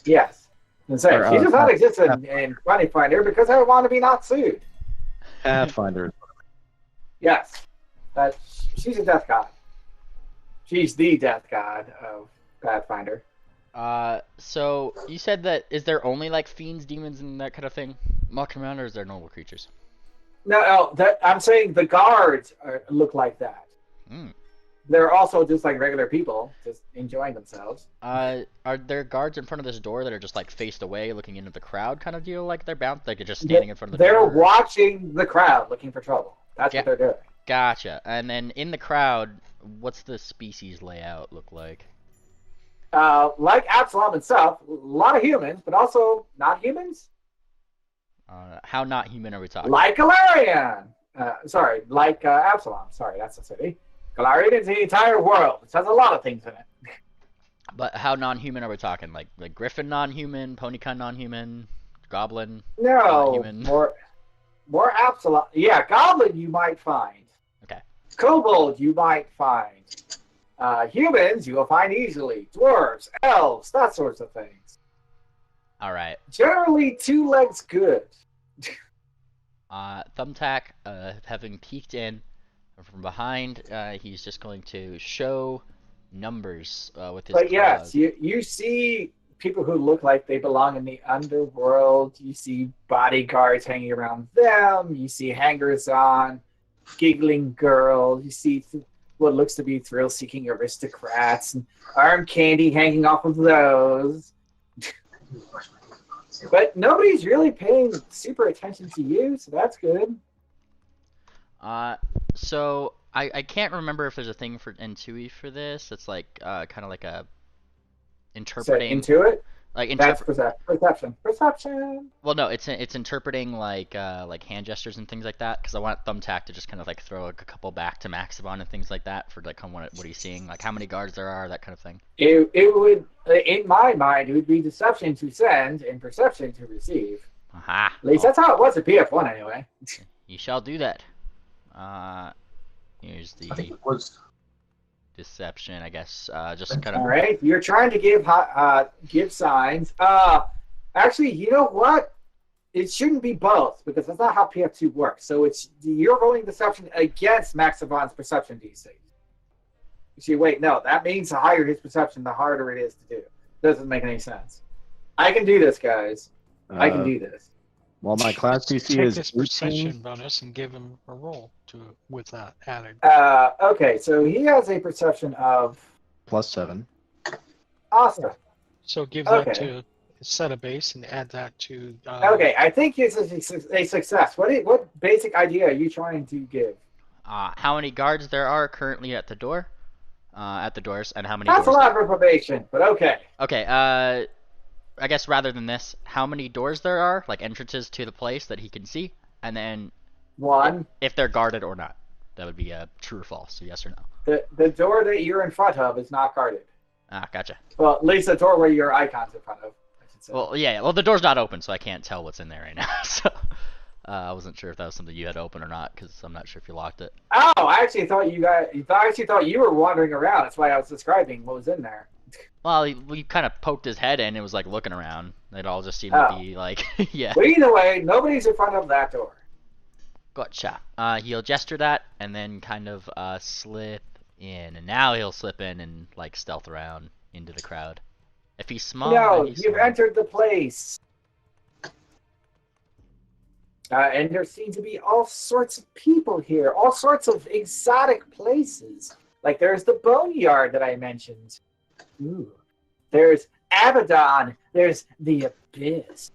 Yes. And so she does not exist in Ponyfinder because I want to be not sued. Pathfinder. Yes. But she's a death god. She's the death god of Pathfinder. So you said that is there only like fiends, demons, and that kind of thing walking around, or is there normal creatures? No, I'm saying the guards look like that. Mm. They're also just like regular people, just enjoying themselves. Are there guards in front of this door that are just like faced away, looking into the crowd, kind of deal? Like they're bound, like just standing in front of the door? They're watching the crowd, looking for trouble. That's what they're doing. Gotcha. And then in the crowd, what's the species layout look like? Like Absalom and stuff, a lot of humans, but also not humans. How not human are we talking? Like Galarian. Sorry, like Absalom. Sorry, that's the city. Galarian is the entire world. It has a lot of things in it. But how non-human are we talking? Like Griffin non-human, Ponycon non-human, Goblin No, non-human? more Absalom. Yeah, Goblin you might find. Okay. Kobold you might find. Humans you will find easily. Dwarves, elves, that sorts of things. All right. Generally, 2 legs good. Thumbtack, having peeked in from behind, he's just going to show numbers with his But yes, claws. you see people who look like they belong in the underworld. You see bodyguards hanging around them. You see hangers-on, giggling girls. You see what looks to be thrill-seeking aristocrats and arm candy hanging off of those. But nobody's really paying super attention to you, so that's good. So I can't remember if there's a thing for Entui for this. It's like kind of like a So interpreting, into it. like That's perception. Perception. Well, no, it's interpreting like hand gestures and things like that. Because I want Thumbtack to just kind of like throw a couple back to Maximon and things like that for like what he's seeing, like how many guards there are, that kind of thing. It would, in my mind, it would be deception to send and perception to receive. Aha! At least that's how it was at PF1 anyway. You shall do that. Here's I think the it was. deception, I guess. Just kind All of. right, you're trying to give signs. Actually, you know what? It shouldn't be both because that's not how PF2 works. So you're rolling deception against Maxivon's perception DC. You see, wait, no, that means the higher his perception, the harder it is to do. Doesn't make any sense. I can do this, guys. I can do this. Well, my class DC Take is this 18. perception bonus and give him a roll with that added. Okay, so he has a perception of +7. awesome. So give Okay. that to set a base and add that to. Okay, I think it's a success. What basic idea are you trying to give? How many guards there are currently at the door? At the doors, and how many That's doors? a lot of information, but okay. Okay, I guess rather than this, how many doors there are, like entrances to the place that he can see, and then 1. if they're guarded or not. That would be a true or false, so yes or no. The door that you're in front of is not guarded. Gotcha. Well, at least the door where your icon's in front of, I should say. Well, yeah, well, the door's not open, so I can't tell what's in there right now, so I wasn't sure if that was something you had open or not, because I'm not sure if you locked it. Oh, I actually thought you were wandering around. That's why I was describing what was in there. Well, we kind of poked his head in and was like looking around. It all just seemed to be like, yeah. But either way, nobody's in front of that door. Gotcha. He'll gesture that and then kind of slip in, and now he'll slip in and like stealth around into the crowd. If he's small, No, then he's you've small. entered the place. And there seem to be all sorts of people here, all sorts of exotic places. Like there's the Boneyard that I mentioned. Ooh. There's Abaddon. There's the Abyss.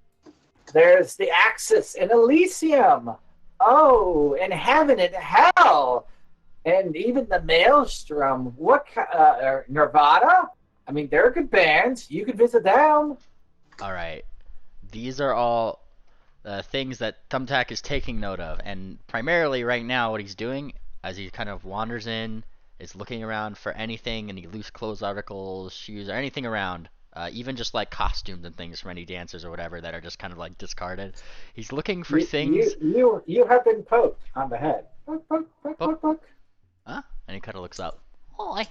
There's the Axis and Elysium. Oh, and Heaven and Hell. And even the Maelstrom. Nirvana? I mean, they're good bands. You could visit them. Alright. These are all things that Thumbtack is taking note of. And primarily right now what he's doing, as he kind of wanders in, is looking around for anything, any loose clothes articles, shoes, or anything around. Even just like costumes and things from any dancers or whatever that are just kind of like discarded. He's looking for things. You have been poked on the head. Poke, poke, poke, poke, poke. Huh? And he kind of looks up. Hi.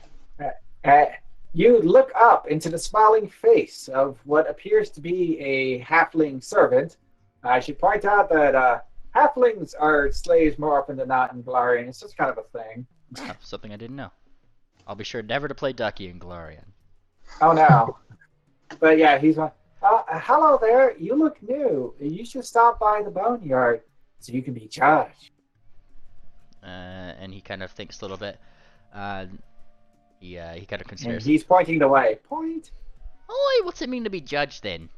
You look up into the smiling face of what appears to be a halfling servant. I should point out that halflings are slaves more often than not in Galarian. It's just kind of a thing. Oh, something I didn't know. I'll be sure never to play Ducky in Galarian. Oh no. But yeah, he's like, hello there. You look new. You should stop by the Boneyard so you can be judged. And he kind of thinks a little bit. He kind of And considers. he's pointing the way. Point. Oi, what's it mean to be judged then?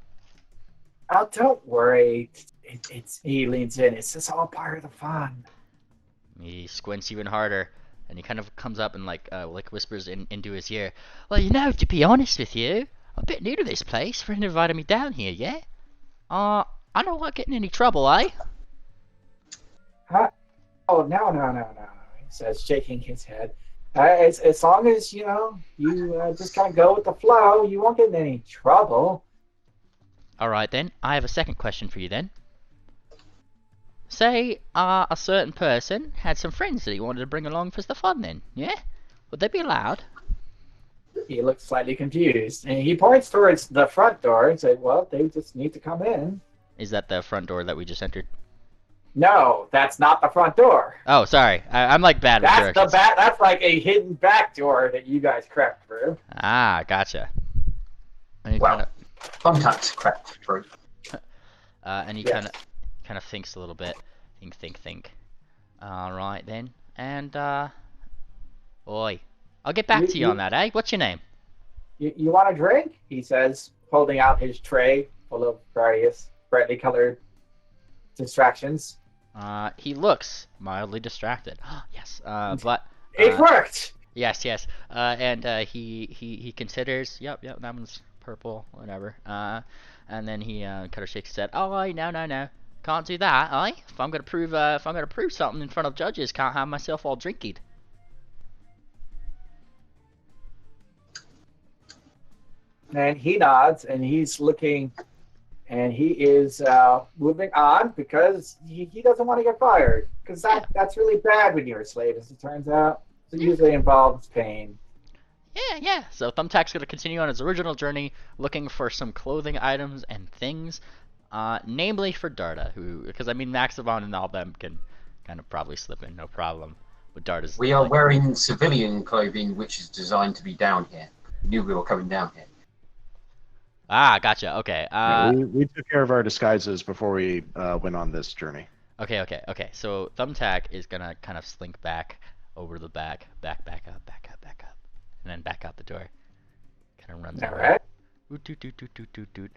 Oh, don't worry. He leans in. It's just all part of the fun. He squints even harder, and he kind of comes up and like whispers into his ear. Well, you know, to be honest with you, I'm a bit new to this place. Friend invited me down here, yeah? I I don't want to get in any trouble, eh? Huh? Oh, no. He says, shaking his head. As long as, you just kind of go with the flow, you won't get in any trouble. Alright then, I have a second question for you then. Say, a certain person had some friends that he wanted to bring along for the fun then, yeah? Would they be allowed? He looks slightly confused, and he points towards the front door and said, well, they just need to come in. Is that the front door that we just entered? No, that's not the front door. Oh, sorry. I'm like bad with directions. That's like a hidden back door that you guys crept through. Ah, gotcha. And he Well, Thumbtack's crept through. and he Yes. kind of thinks a little bit. Think. All right then. And oi, I'll get back to you on that, eh? What's your name? You want a drink? He says, holding out his tray full of various brightly colored distractions. He looks mildly distracted. Yes. But It worked. yes. And he considers. Yep. That one's purple. Whatever. And then he kind of shakes his head. Oh, no. Can't do that, eh? If I'm gonna prove something in front of judges, can't have myself all drinkied. And he nods, and he's looking, and he is moving on because he doesn't want to get fired. Because that's really bad when you're a slave, as it turns out. It usually involves pain. Yeah. So Thumbtack's gonna continue on his original journey, looking for some clothing items and things, namely for Darda, because I mean Maximon and all them can kind of probably slip in, no problem. But Darda's. We are wearing civilian clothing, which is designed to be down here. We knew we were coming down here. Ah, gotcha. Okay. We took care of our disguises before we went on this journey. Okay. So Thumbtack is gonna kind of slink back over the back up, and then back out the door. Kind of runs All over. right. Doot.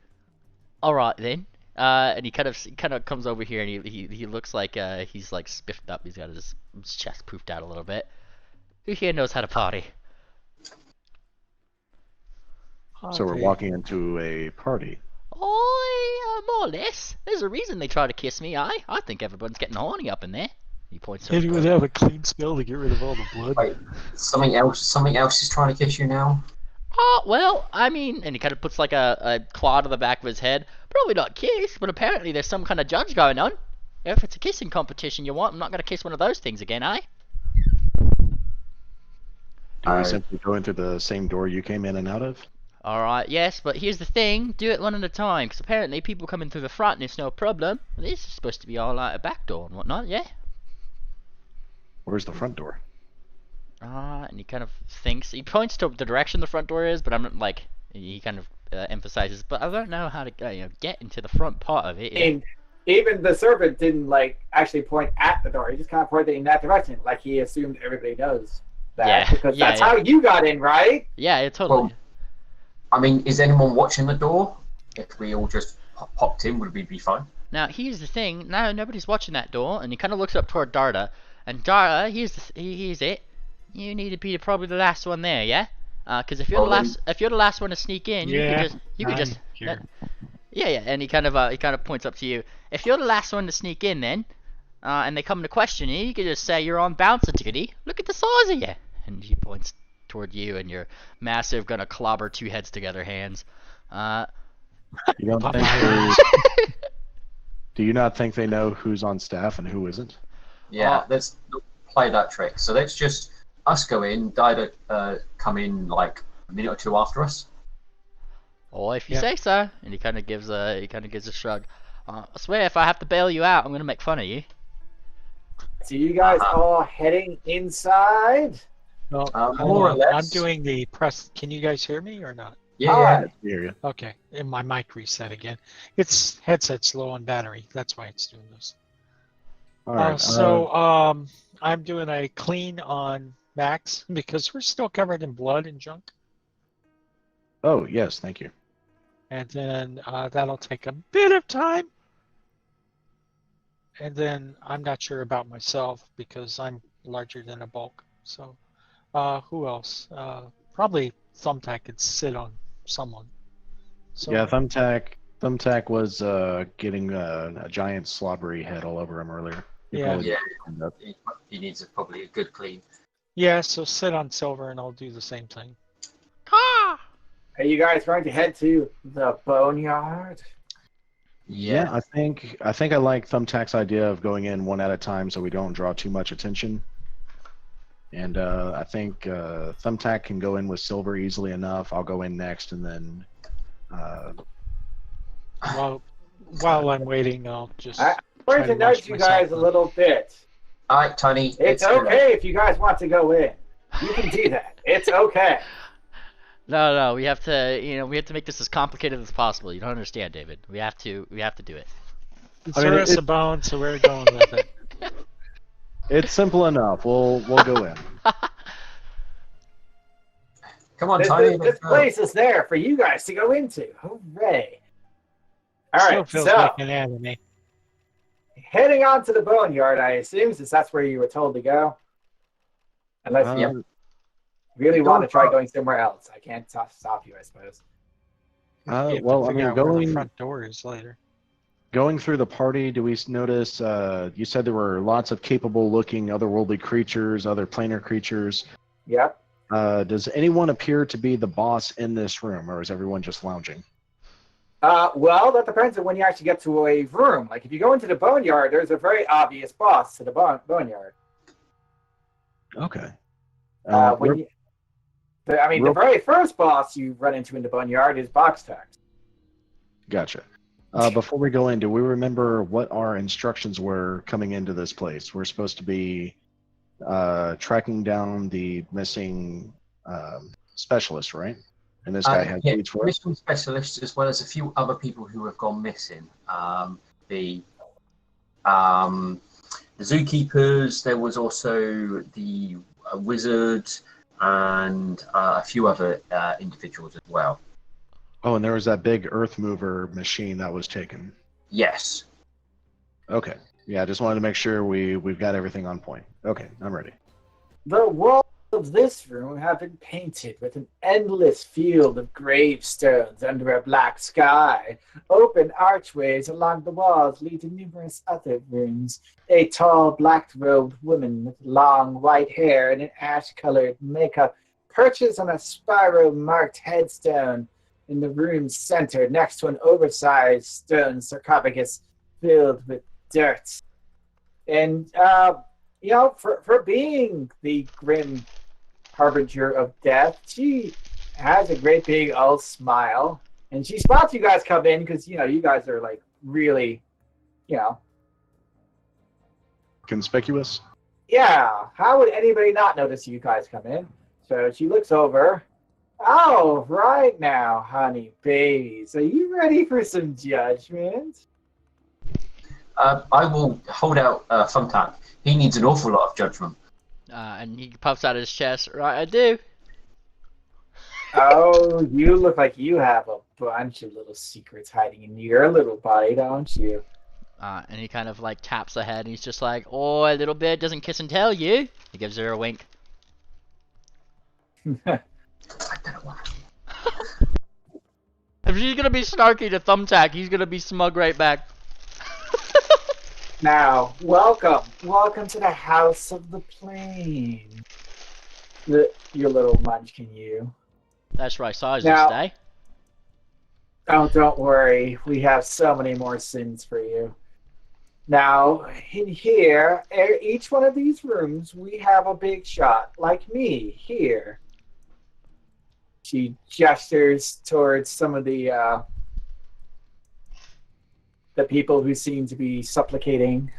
All right then. And he kind of comes over here, and he looks like he's like spiffed up. He's got his chest poofed out a little bit. Who here knows how to party? So we're walking into a party. More or less. There's a reason they try to kiss me. I think everyone's getting horny up in there. He points to Anyone have a clean spell to get rid of all the blood? Wait, something else is trying to kiss you now? Oh, well, I mean, and he kind of puts like a claw to the back of his head. Probably not kiss, but apparently there's some kind of judge going on. If it's a kissing competition you want, I'm not going to kiss one of those things again, eh? Do we simply go into the same door you came in and out of? Alright, yes, but here's the thing. Do it one at a time, because apparently people come in through the front and it's no problem. This is supposed to be all like a back door and whatnot, yeah? Where's the front door? And he kind of thinks, he points to the direction the front door is, but I'm not like, he kind of emphasizes, but I don't know how to get into the front part of it. And even the servant didn't actually point at the door. He just kind of pointed in that direction, like he assumed everybody knows that. Yeah, because that's how you got in, right? Yeah, totally. Well, I mean, is anyone watching the door? If we all just popped in, would we be fine? Now, here's the thing. Now, nobody's watching that door, and he kind of looks up toward Darda. And Darda, here's it. You need to be probably the last one there, yeah? Because if you're the last one to sneak in, Yeah, you could just. here. Yeah. And he kind of points up to you. If you're the last one to sneak in, then, and they come to question you, you could just say you're on bounce duty. Look at the size of you. And he points toward you and your massive gonna clobber two heads together hands. You don't think do you not think they know who's on staff and who isn't? Yeah, let's not play that trick. So let's just us go in, Dida come in like a minute or two after us. Oh, if you say so. And he kind of gives a shrug. I swear, if I have to bail you out, I'm gonna make fun of you. So you guys all heading inside? No, more or less. I'm doing the press. Can you guys hear me or not? Yeah. Alright. I hear you. Okay, and my mic reset again. Its headset's low on battery. That's why it's doing this. All right. I'm doing a clean on Max because we're still covered in blood and junk. Oh yes, thank you. And then that'll take a bit of time. And then I'm not sure about myself because I'm larger than a bulk. So who else? Probably Thumbtack could sit on someone. So, Yeah, Thumbtack Thumbtack was getting a giant slobbery head all over him earlier. He Yeah. probably Yeah. cleaned up. He needs probably a good clean. Yeah, so sit on Silver and I'll do the same thing. Ah! Are you guys going to head to the boneyard? Yeah, I think I like Thumbtack's idea of going in one at a time so we don't draw too much attention. And I think Thumbtack can go in with Silver easily enough. I'll go in next, and then While I'm waiting, I'll just. I'm going try to to nudge rush you myself guys a up. little bit. All right, Tony. It's okay if you guys want to go in. You can do that. It's okay. No, we have to, we have to make this as complicated as possible. You don't understand, David. We have to do it. Throw us a bone, so we're going with it. it's simple enough. We'll go in. Come on, This, Tony. this place is there for you guys to go into. Hooray. All Still right, feels so like an anime. heading on to the boneyard, I assume, since that's where you were told to go. Unless you really want to try going somewhere else. I can't stop you, I suppose. You have to well, I figure mean, out where the going front door is later. going through the party, do we notice? You said there were lots of capable-looking otherworldly creatures, other planar creatures. Yep. Does anyone appear to be the boss in this room, or is everyone just lounging? Well, that depends on when you actually get to a room. Like, if you go into the boneyard, there's a very obvious boss to the boneyard. Okay. The very first boss you run into in the boneyard is Box Tax. Gotcha. Before we go in, do we remember what our instructions were coming into this place? We're supposed to be tracking down the missing specialist, right? And this guy has leads for us. Mission specialists, as well as a few other people who have gone missing. The zookeepers. There was also the wizard and a few other individuals as well. Oh, and there was that big earth mover machine that was taken. Yes. Okay. Yeah, I just wanted to make sure we've got everything on point. Okay, I'm ready. The walls of this room have been painted with an endless field of gravestones under a black sky. Open archways along the walls lead to numerous other rooms. A tall, black-robed woman with long white hair and an ash-colored makeup perches on a spiral-marked headstone in the room's center next to an oversized stone sarcophagus filled with dirt. And, for being the grim harbinger of death, she has a great big old smile. And she spots you guys come in because, you guys are, like, really, Conspicuous? Yeah, how would anybody not notice you guys come in? So she looks over. Oh, right now, honey babies. Are you ready for some judgment? I will hold out Thumbtack. He needs an awful lot of judgment. And he puffs out his chest. Right, I do. Oh, you look like you have a bunch of little secrets hiding in your little body, don't you? And he kind of like taps the head and he's just like, oh, a little bit doesn't kiss and tell you. He gives her a wink. If she's gonna be snarky to Thumbtack, he's gonna be smug right back. Now, welcome to the House of the Plane. Your little munchkin, you. That's right, size Now- this day. Oh, don't worry. We have so many more sins for you. Now, in here, each one of these rooms, we have a big shot, like me, here. She gestures towards some of the people who seem to be supplicating.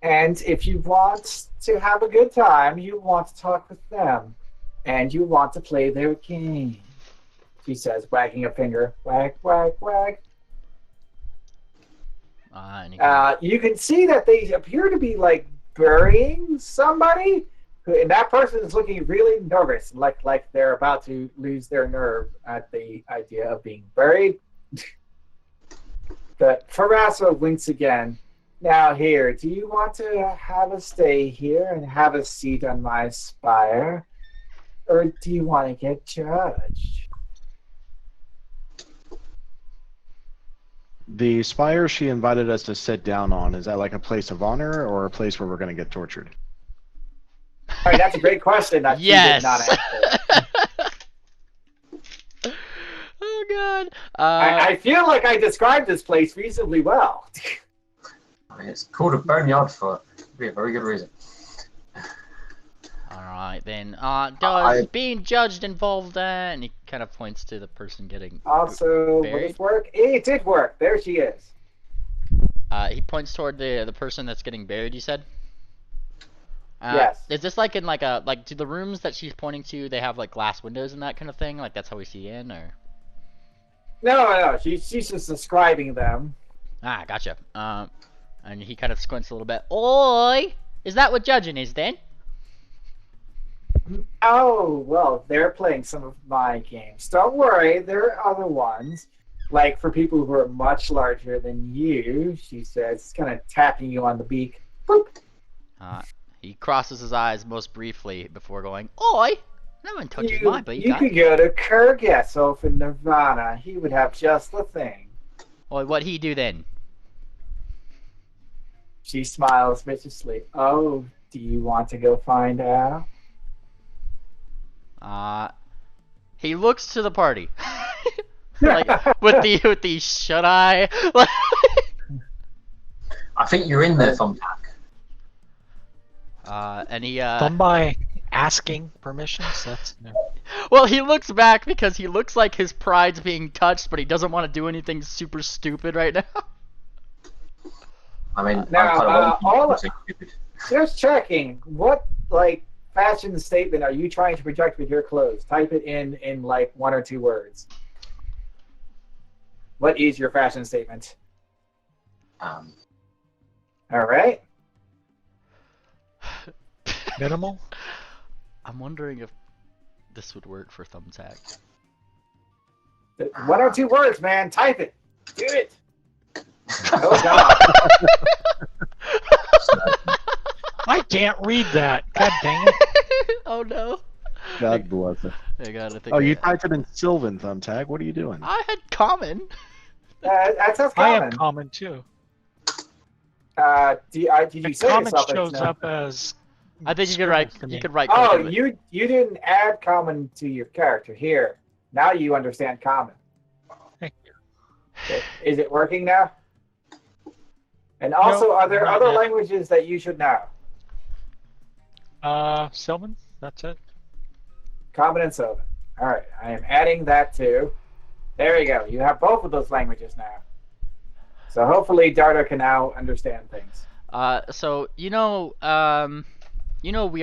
And if you want to have a good time, you want to talk with them, and you want to play their game. She says, wagging a finger. Wag, wag, wag. And he You can see that they appear to be, like, burying somebody, and that person is looking really nervous, like they're about to lose their nerve at the idea of being buried. But Farasa winks again. Now here, do you want to have a stay here and have a seat on my spire? Or do you want to get judged? The spire she invited us to sit down on, is that like a place of honor or a place where we're going to get tortured? All right, that's a great question that you did not Yes. answer. Oh God. I feel like I described this place reasonably well. It's called a boneyard for a very good reason. All right then. Does being judged involve that? And he kind of points to the person getting Also, will buried. this work? It did work. There she is. He points toward the person that's getting buried. You said. Yes. Is this like in like a do the rooms that she's pointing to? They have like glass windows and that kind of thing. Like that's how we see in, or? No. She's just describing them. Ah, gotcha. And he kind of squints a little bit. Oi! Is that what judging is then? Oh, well, they're playing some of my games. Don't worry, there are other ones. Like for people who are much larger than you, she says, kind of tapping you on the beak. Boop. He crosses his eyes most briefly before going, Oi! No one touches my beak. You could go to Kurgasov in Nirvana. He would have just the thing. Oi, what'd he do then? She smiles viciously. Oh, do you want to go find out? He looks to the party. Like, with the should I? I think you're in there, Thumbtack. And he Done by asking permissions. That's no. well, he looks back because he looks like his pride's being touched, but he doesn't want to do anything super stupid right now. I mean, now, I'm stupid. just checking. What fashion statement are you trying to project with your clothes? Type it in like 1 or 2 words. What is your fashion statement? All right. Minimal. I'm wondering if this would work for Thumbtack. 1 or 2 words, man. Type it. Do it. Oh God. I can't read that. God dang it. Oh no. God bless it. I gotta think. Oh, you typed it in Sylvan, Thumbtack. What are you doing? I had common. That sounds I common. have common too. Did you say Common yourself? shows No. up as. I think you could write. to me. You could write. Oh, common. you didn't add common to your character here. Now you understand common. Thank you. Okay. Is it working now? And also, No, are there not other yet. languages that you should know? Sylvan. That's it. Common and Sylvan. All right, I am adding that too. There you go. You have both of those languages now. So hopefully Dardo can now understand things. So we are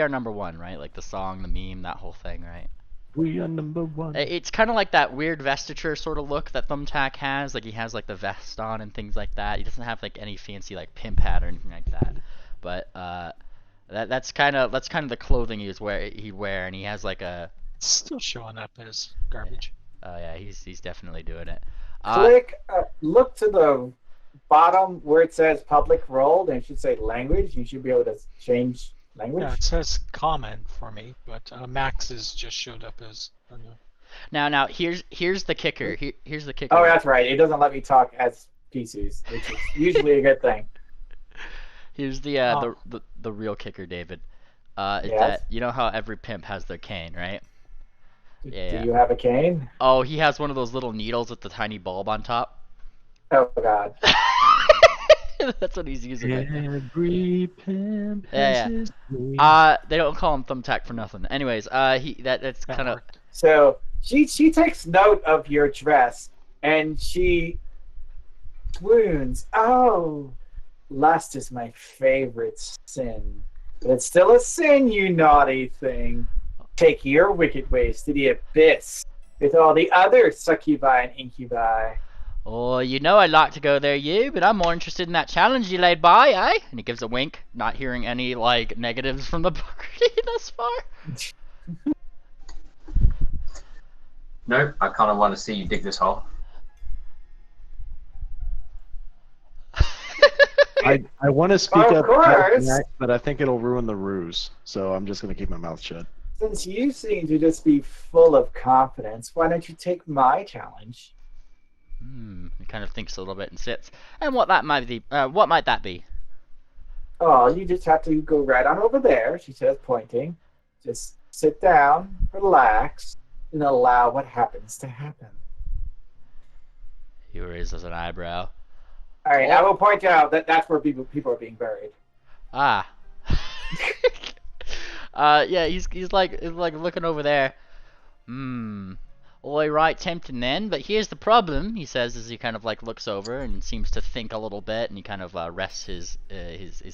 number one, right? Like the song, the meme, that whole thing, right? We are number one. It's kind of like that weird vestiture sort of look that Thumbtack has. Like he has like the vest on and things like that. He doesn't have like any fancy like pimp hat or anything like that. But that's kind of the clothing he'd wear, and he has like a. It's still showing up as garbage. Oh yeah, he's definitely doing it. Look to the bottom where it says public role, and it should say language. You should be able to change language. Yeah, it says common for me, but Max's just showed up as. Now here's the kicker. Here's the kicker. Oh, that's right. It doesn't let me talk as PCs, which is usually a good thing. Here's the real kicker, David. Is Yes? that you know how every pimp has their cane, right? Yeah. Do you have a cane? Oh, he has one of those little needles with the tiny bulb on top. Oh God. That's what he's using. Right now. Every pimp Yeah, has his way. They don't call him Thumbtack for nothing. Anyways, that's kind of. So she takes note of your dress and she swoons. Oh, lust is my favorite sin, but it's still a sin, you naughty thing. Take your wicked ways to the abyss with all the other succubi and incubi. Oh, you know I'd like to go there, but I'm more interested in that challenge you laid by, eh? And he gives a wink, not hearing any like negatives from the party thus far. No, I kind of want to see you dig this hole. I want to speak Of up, course. but I think it'll ruin the ruse. So I'm just going to keep my mouth shut. Since you seem to just be full of confidence, why don't you take my challenge? He kind of thinks a little bit and sits. And what might that be? Oh, you just have to go right on over there, she says, pointing. Just sit down, relax, and allow what happens to happen. He raises an eyebrow. All right, I will point out that that's where people are being buried. Ah. Yeah, he's like looking over there. All right, tempting then, but here's the problem, he says as he kind of like looks over and seems to think a little bit, and he kind of rests his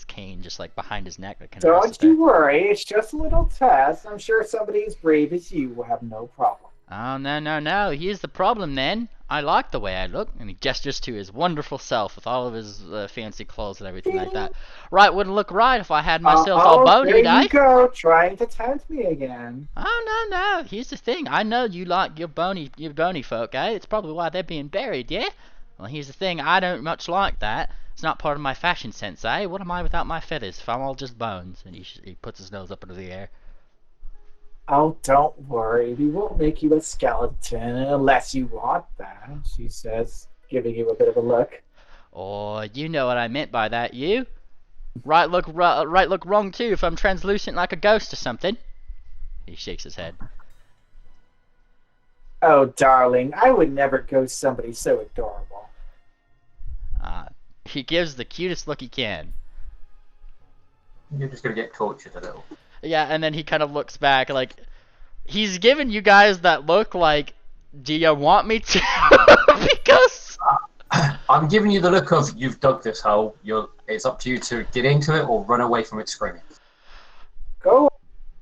cane just like behind his neck. Don't you worry, it's just a little test. I'm sure somebody as brave as you will have no problem. Oh, no. Here's the problem then. I like the way I look. And he gestures to his wonderful self with all of his fancy clothes and everything like that. Right, wouldn't look right if I had myself all bony, there you go, trying to tempt me again. Oh, no. Here's the thing. I know you like your bony folk, eh? It's probably why they're being buried, yeah? Well, here's the thing. I don't much like that. It's not part of my fashion sense, eh? What am I without my feathers if I'm all just bones? And he puts his nose up into the air. Oh, don't worry. We won't make you a skeleton unless you want that, she says, giving you a bit of a look. Oh, you know what I meant by that, you? Right look wrong too if I'm translucent like a ghost or something. He shakes his head. Oh, darling, I would never ghost somebody so adorable. He gives the cutest look he can. You're just gonna get tortured a little. Yeah, and then he kind of looks back like he's giving you guys that look like, do you want me to? Because I'm giving you the look of you've dug this hole. It's up to you to get into it or run away from it screaming. Go.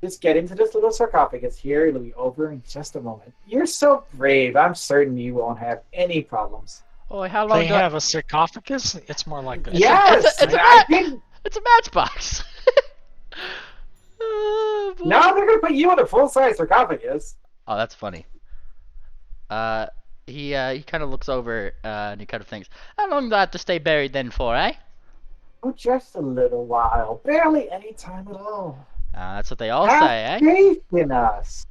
Just get into this little sarcophagus here. It'll be over in just a moment. You're so brave. I'm certain you won't have any problems. Oh, how long? They have a sarcophagus. It's more like a yes. It's a matchbox. Oh, now they're gonna put you in a full-size sarcophagus. Oh, that's funny. He kind of looks over and he kind of thinks, how long do I have to stay buried then for, eh? Oh, just a little while. Barely any time at all. That's what they all have say, eh? Faith in us.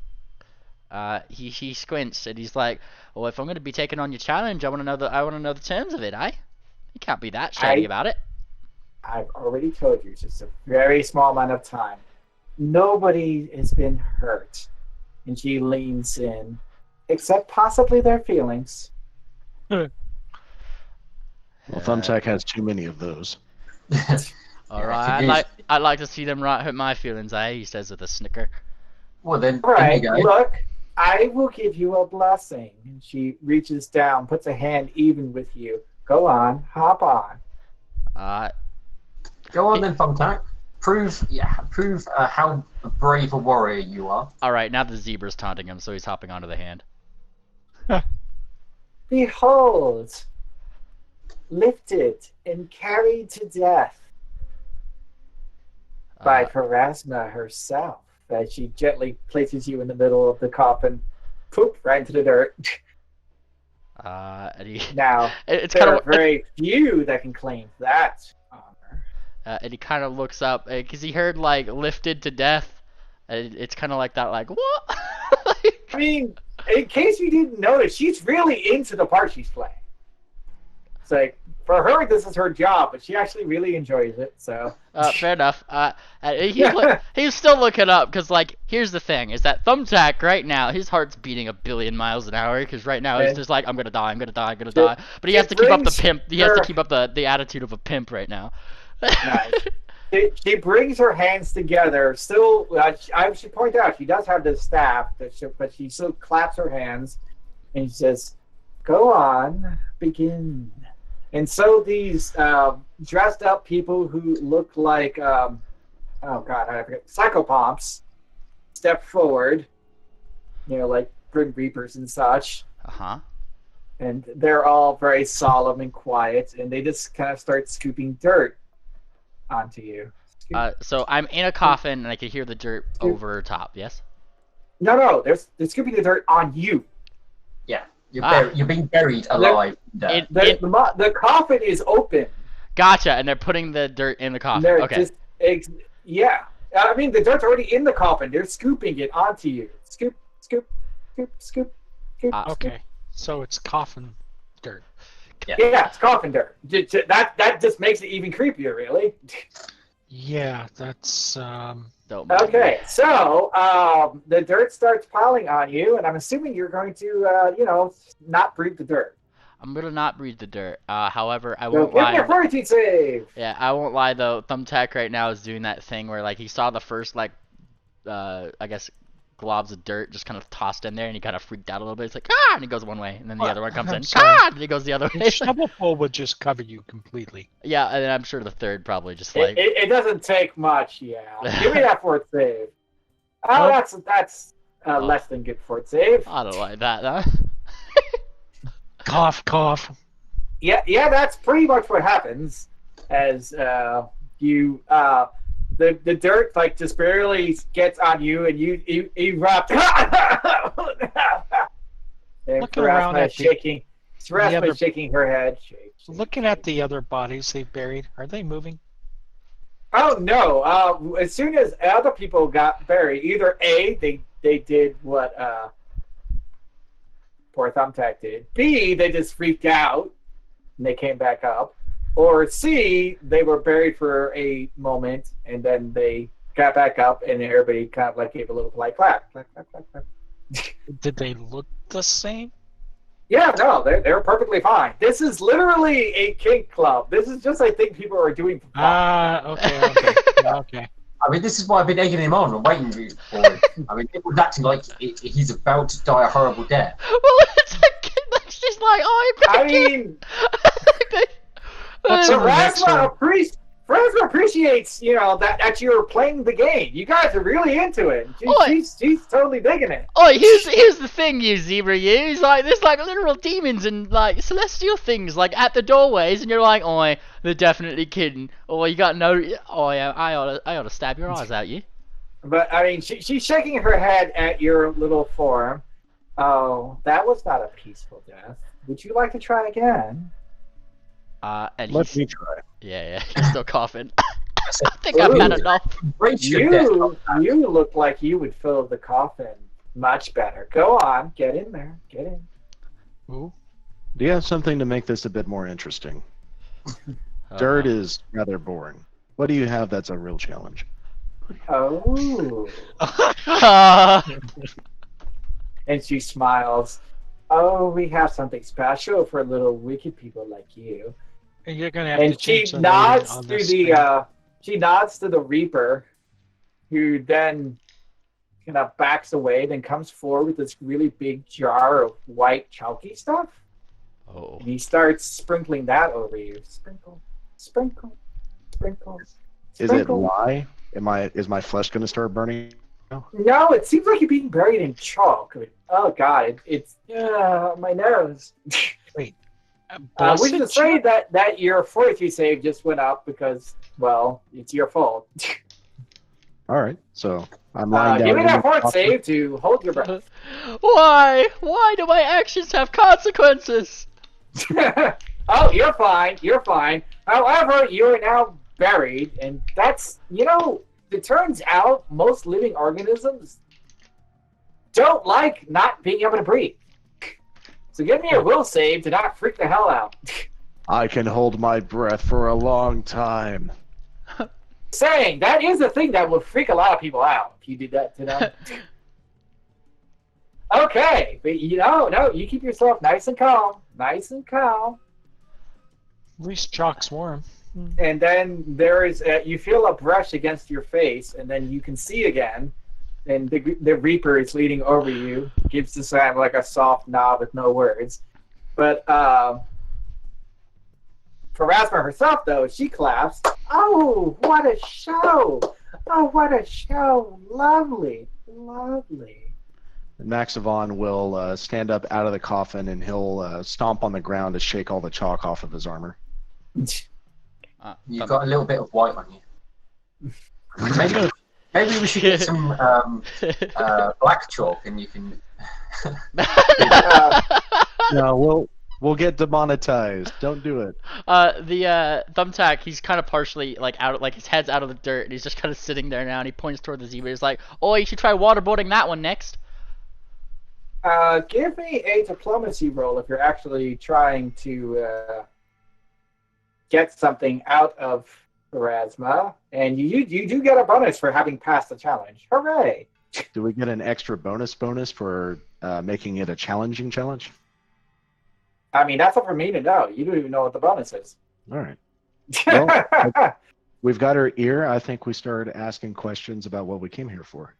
He squints and he's like, well, if I'm going to be taking on your challenge, I want to know the terms of it, eh? You can't be that shady about it. I've already told you, it's just a very small amount of time. Nobody has been hurt. And she leans in, except possibly their feelings. Well, Thumbtack has too many of those. All right, I'd like to see them hurt my feelings, eh? He says with a snicker. Well then, all right, there you go. Look, I will give you a blessing. And she reaches down, puts a hand even with you. Go on, hop on. Go on then, Thumbtack. Prove how brave a warrior you are. All right, now the zebra's taunting him, so he's hopping onto the hand. Behold, lifted and carried to death by Pharasma herself, as she gently places you in the middle of the coffin, poop right into the dirt. Now, there are very few that can claim that honor. And he kind of looks up because he heard like lifted to death. It's kind of like that, like what? I mean, in case you didn't notice, she's really into the part she's playing. It's like, for her, this is her job, but she actually really enjoys it. So fair enough. He's still looking up because, like, here's the thing: is that Thumbtack right now, his heart's beating 1,000,000,000 miles an hour because right now he's just like, I'm gonna die. But he has to keep up the pimp. He has to keep up the attitude of a pimp right now. Nice. She brings her hands together. Still, I should point out she does have this staff, but she still claps her hands and she says, "Go on, begin." And so these dressed up people who look like, oh god, I forget, psychopomps step forward, like Grim Reapers and such. And they're all very solemn and quiet, and they just kind of start scooping dirt onto you. So I'm in a coffin, and I can hear the dirt over top, yes? No, they're scooping the dirt on you. Yeah. You're being buried alive. The coffin is open. Gotcha, and they're putting the dirt in the coffin. Okay. Yeah. I mean, the dirt's already in the coffin. They're scooping it onto you. Scoop, scoop, scoop, scoop, scoop. Okay, so it's coffin dirt. Yeah, it's coffin dirt. That just makes it even creepier, really. Yeah, that's Don't mind Okay, me. so the dirt starts piling on you, and I'm assuming you're going to, not breathe the dirt. I'm gonna not breathe the dirt. However, I So won't give me a lie. fortitude save. Yeah, I won't lie though. Thumbtack right now is doing that thing where like he saw the first I guess globs of dirt just kind of tossed in there, and he kind of freaked out a little bit. He's like, ah, and he goes one way, and then the other one comes I'm in, sorry. ah, and he goes the other way. The shovel pull would just cover you completely. Yeah, and I'm sure the third probably just like. It doesn't take much, yeah. Give me that fort save. Oh, Oh. that's Oh. less than good fort save. I don't like that, huh? Cough, cough. Yeah, that's pretty much what happens as you the dirt like just barely gets on you, and you erupt. And Looking around Pharasma at is shaking. Pharasma other- is shaking her head. Looking at the other bodies they buried, are they moving? Oh no! As soon as other people got buried, either A, they did what poor Thumbtack did. B, they just freaked out and they came back up. Or C, they were buried for a moment and then they got back up and everybody kind of like gave a little polite clap. Clap, clap, clap, clap. Did they look the same? Yeah, no, they're perfectly fine. This is literally a kink club. This is just I think people are doing for fun. Okay. Okay. I mean, this is why I've been egging him on and waiting for it. I mean, it was acting like he's about to die a horrible death. Well, it's like that's just like, oh, I mean, That's so our next one. Pharasma appreciates, that you're playing the game. You guys are really into it. Oi. She's totally digging it. Oh, here's the thing, you zebra, you. It's like there's like literal demons and like celestial things like at the doorways, and you're like, oh, they're definitely kidding. Oh, you got no. Oh, yeah, I ought to stab your eyes out, you. But I mean, she's shaking her head at your little form. Oh, that was not a peaceful death. Would you like to try again? And Let he's, me try. yeah, he's still coughing. I think I've had enough. Embrace your death. You look like you would fill the coffin much better. Go on, get in there, get in. Ooh. Do you have something to make this a bit more interesting? Dirt is rather boring. What do you have that's a real challenge? Oh. And she smiles. Oh, we have something special for little wicked people like you. And you're gonna have And to change she the nods lighting on to this the thing. she nods to the Reaper, who then kind of backs away, then comes forward with this really big jar of white chalky stuff. Oh. And he starts sprinkling that over you. Sprinkle, sprinkle, sprinkle. Is it lye? Is my flesh going to start burning? No, it seems like you're being buried in chalk. I mean, oh God, it's my nose. Wait. We should say that your fortitude save just went up because, well, it's your fault. All right, so I'm lying down. Give me in that the fort coffin. save to hold your breath. Why? Why do my actions have consequences? Oh, you're fine. You're fine. However, you're now buried, and that's, it turns out most living organisms don't like not being able to breathe. So give me a will save to not freak the hell out. I can hold my breath for a long time. Saying, that is a thing that will freak a lot of people out if you did that to them. Okay, but no, you keep yourself nice and calm. Nice and calm. At least chalk's warm. And then there is you feel a brush against your face, and then you can see again, and the Reaper is leaning over you, gives the sign like a soft nod with no words. But Pharasma herself, though, she claps. Oh, what a show! Oh, what a show! Lovely, lovely. And Maxavon will stand up out of the coffin and he'll stomp on the ground to shake all the chalk off of his armor. You've got a little bit of white on you. Maybe we should get some black chalk, and you can. No, we'll get demonetized. Don't do it. The Thumbtack, he's kind of partially like out, like his head's out of the dirt, and he's just kind of sitting there now, and he points toward the zebra. He's like, "Oh, you should try waterboarding that one next." Give me a diplomacy roll if you're actually trying to get something out of Pharasma, and you do get a bonus for having passed the challenge. Hooray! Do we get an extra bonus for making it a challenging challenge? I mean, that's up for me to know. You don't even know what the bonus is. All right. Well, we've got her ear. I think we started asking questions about what we came here for.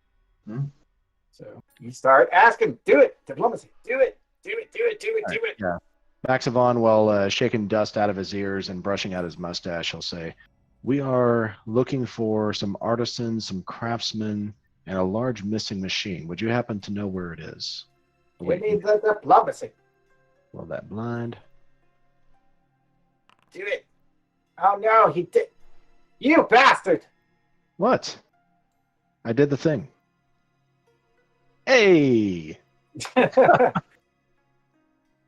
So you start asking. Do it. Diplomacy. Do it. Do it. Do it. Do it. All Do right, it. yeah. Maxavon, while shaking dust out of his ears and brushing out his mustache, he'll say, "We are looking for some artisans, some craftsmen, and a large missing machine. Would you happen to know where it is?" Give me the diplomacy. Well, that blind. Do it. Oh no, he did. You bastard! What? I did the thing. Hey!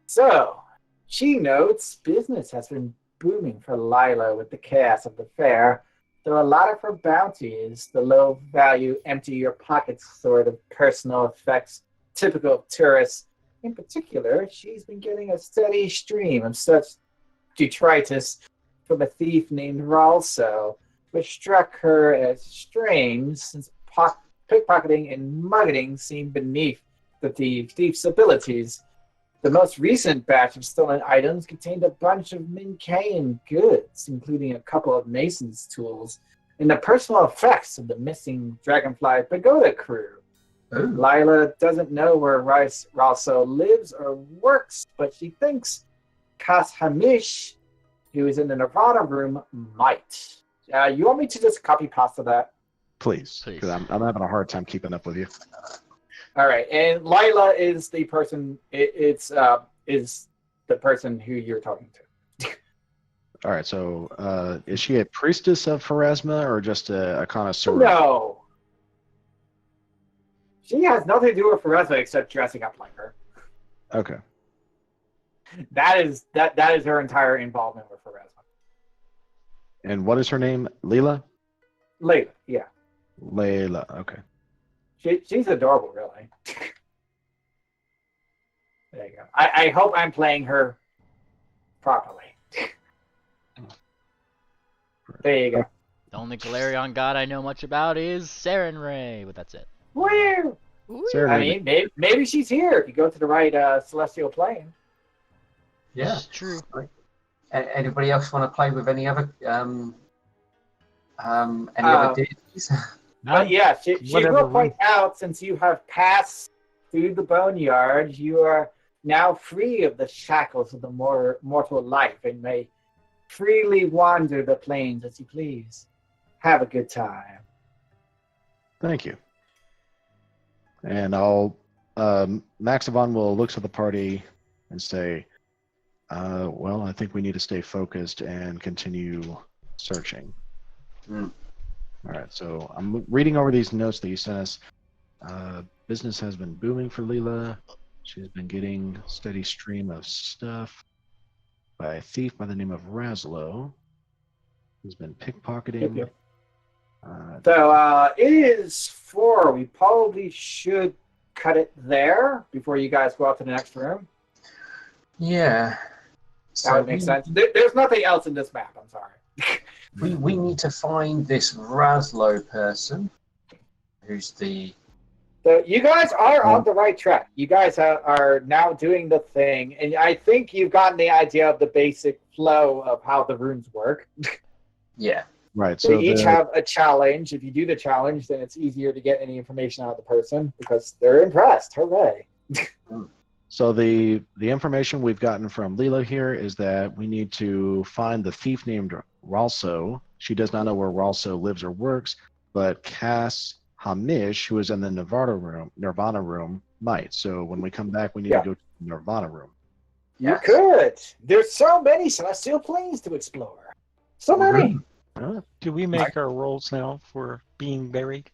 So, she notes business has been booming for Lila with the chaos of the fair, though a lot of her bounty is the low-value, empty-your-pockets sort of personal effects typical of tourists. In particular, she's been getting a steady stream of such detritus from a thief named Ralso, which struck her as strange since pickpocketing and mugging seem beneath the thief's abilities. The most recent batch of stolen items contained a bunch of Mincayan goods, including a couple of mason's tools, and the personal effects of the missing Dragonfly Pagoda crew. Oh. Lila doesn't know where Ralso lives or works, but she thinks Kas Hamish, who is in the Nirvana room, might. You want me to just copy pasta that? Please, because I'm having a hard time keeping up with you. All right, and Lila is the person. Is the person who you're talking to. All right, so is she a priestess of Pharasma or just a connoisseur? No. She has nothing to do with Pharasma except dressing up like her. Okay. That is her entire involvement with Pharasma. And what is her name? Leela? Layla, yeah. Layla, okay. She's adorable, really. There you go. I hope I'm playing her properly. There you go. The only Galarian god I know much about is Sarenrae, but that's it. Woo! I mean, maybe she's here if you go to the right celestial plane. Yeah, It's true. Anybody else want to play with any other other deities? But yeah, she Whatever will point out, since you have passed through the boneyard, you are now free of the shackles of the mortal life and may freely wander the plains as you please. Have a good time. Thank you. And I'll Maxavon will look to the party and say, well, I think we need to stay focused and continue searching. All right, so I'm reading over these notes that you sent us. Business has been booming for Leela. She's been getting a steady stream of stuff by a thief by the name of Raslo, who's been pickpocketing. Yep. So it is 4. We probably should cut it there before you guys go out to the next room. Yeah. That would make sense. There's nothing else in this map, I'm sorry. We need to find this Raslo person, who's the... So you guys are on the right track. You guys are now doing the thing, and I think you've gotten the idea of the basic flow of how the runes work. Yeah. Right. So they each have a challenge. If you do the challenge, then it's easier to get any information out of the person because they're impressed. Hooray. So the information we've gotten from Leela here is that we need to find the thief named Ralso. She does not know where Ralso lives or works, but Cass Hamish, who is in the Nirvana room, might. So when we come back, we need to go to the Nirvana room. You could. There's so many celestial planes to explore. So many. Do we make our rolls now for being buried?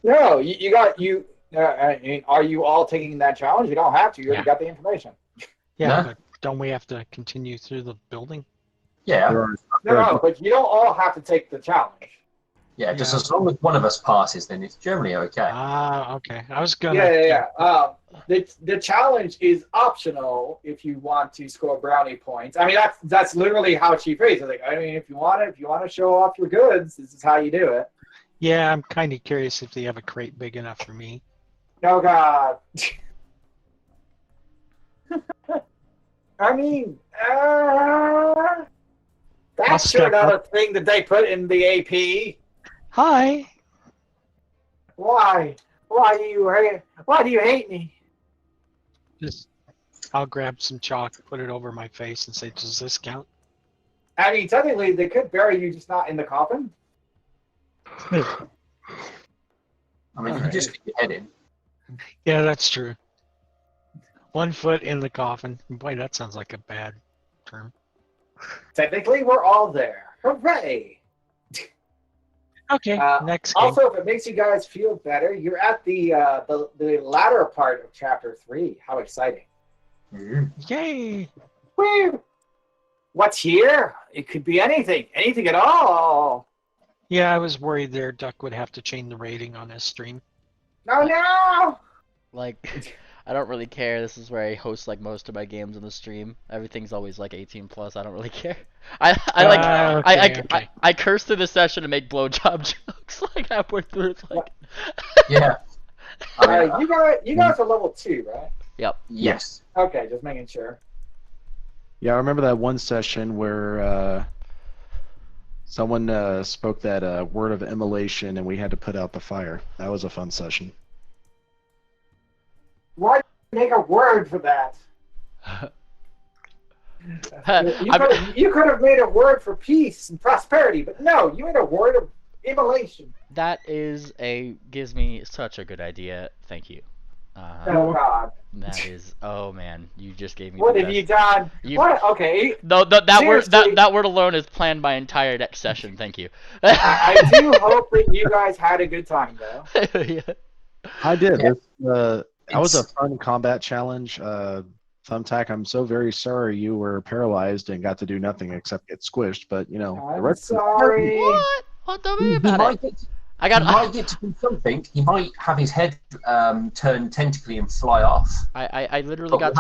No, you got you. Are you all taking that challenge? You don't have to. You already got the information. Yeah, No. but don't we have to continue through the building? Yeah. No, but you don't all have to take the challenge. Yeah, just as long as one of us passes, then it's generally okay. Okay. I was gonna. The challenge is optional if you want to score brownie points. I mean, that's literally how she phrased it. Like, I mean, if you want to show off your goods, this is how you do it. Yeah, I'm kind of curious if they have a crate big enough for me. Oh God. I mean, that's sure not a thing that they put in the AP. Hi. Why? Why do you hate me? I'll grab some chalk, put it over my face, and say, "Does this count?" I mean, technically, they could bury you, just not in the coffin. I mean, you can just get your head in. Yeah, that's true. 1 foot in the coffin. Boy, that sounds like a bad term. Technically, we're all there. Hooray! Okay, next game. Also, if it makes you guys feel better, you're at the latter part of Chapter 3. How exciting. Yay! Woo! What's here? It could be anything. Anything at all. Yeah, I was worried there Duck would have to change the rating on his stream. No! Like, I don't really care. This is where I host like most of my games on the stream. Everything's always like 18 plus. I don't really care. I curse through the session to make blowjob jokes like halfway through. It's like, yeah. You guys are level 2, right? Yep. Yes. Okay, just making sure. Yeah, I remember that one session where someone spoke that word of immolation, and we had to put out the fire. That was a fun session. Why make a word for that? You could have made a word for peace and prosperity, but no, you made a word of immolation. That gives me such a good idea. Thank you. Oh God. That is. Oh man, you just gave me. What have you done? What? Okay. No, that word alone has planned my entire next session. Thank you. I do hope that you guys had a good time, though. Yeah. I did. Yeah. That was a fun combat challenge. Thumbtack, I'm so very sorry you were paralyzed and got to do nothing except get squished. But you know, I'm sorry. What? What do you mean about it? He might get to do something. He might have his head turn tentacly and fly off. I literally got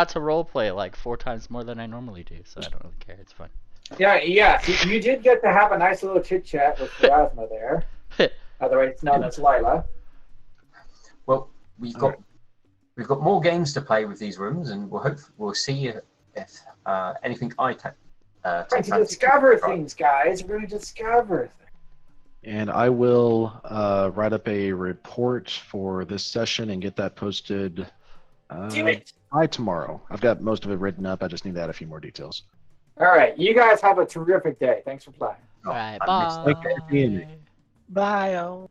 to roleplay like 4 times more than I normally do, so I don't really care. It's fun. Yeah. You did get to have a nice little chit chat with Pharasma there, otherwise known as Lila. Well, we've got more games to play with these rooms, and we'll see if anything I take. We're going to discover things, guys. We're going to discover things. And I will write up a report for this session and get that posted by tomorrow. I've got most of it written up. I just need to add a few more details. All right. You guys have a terrific day. Thanks for playing. All right, bye. Okay, Bye.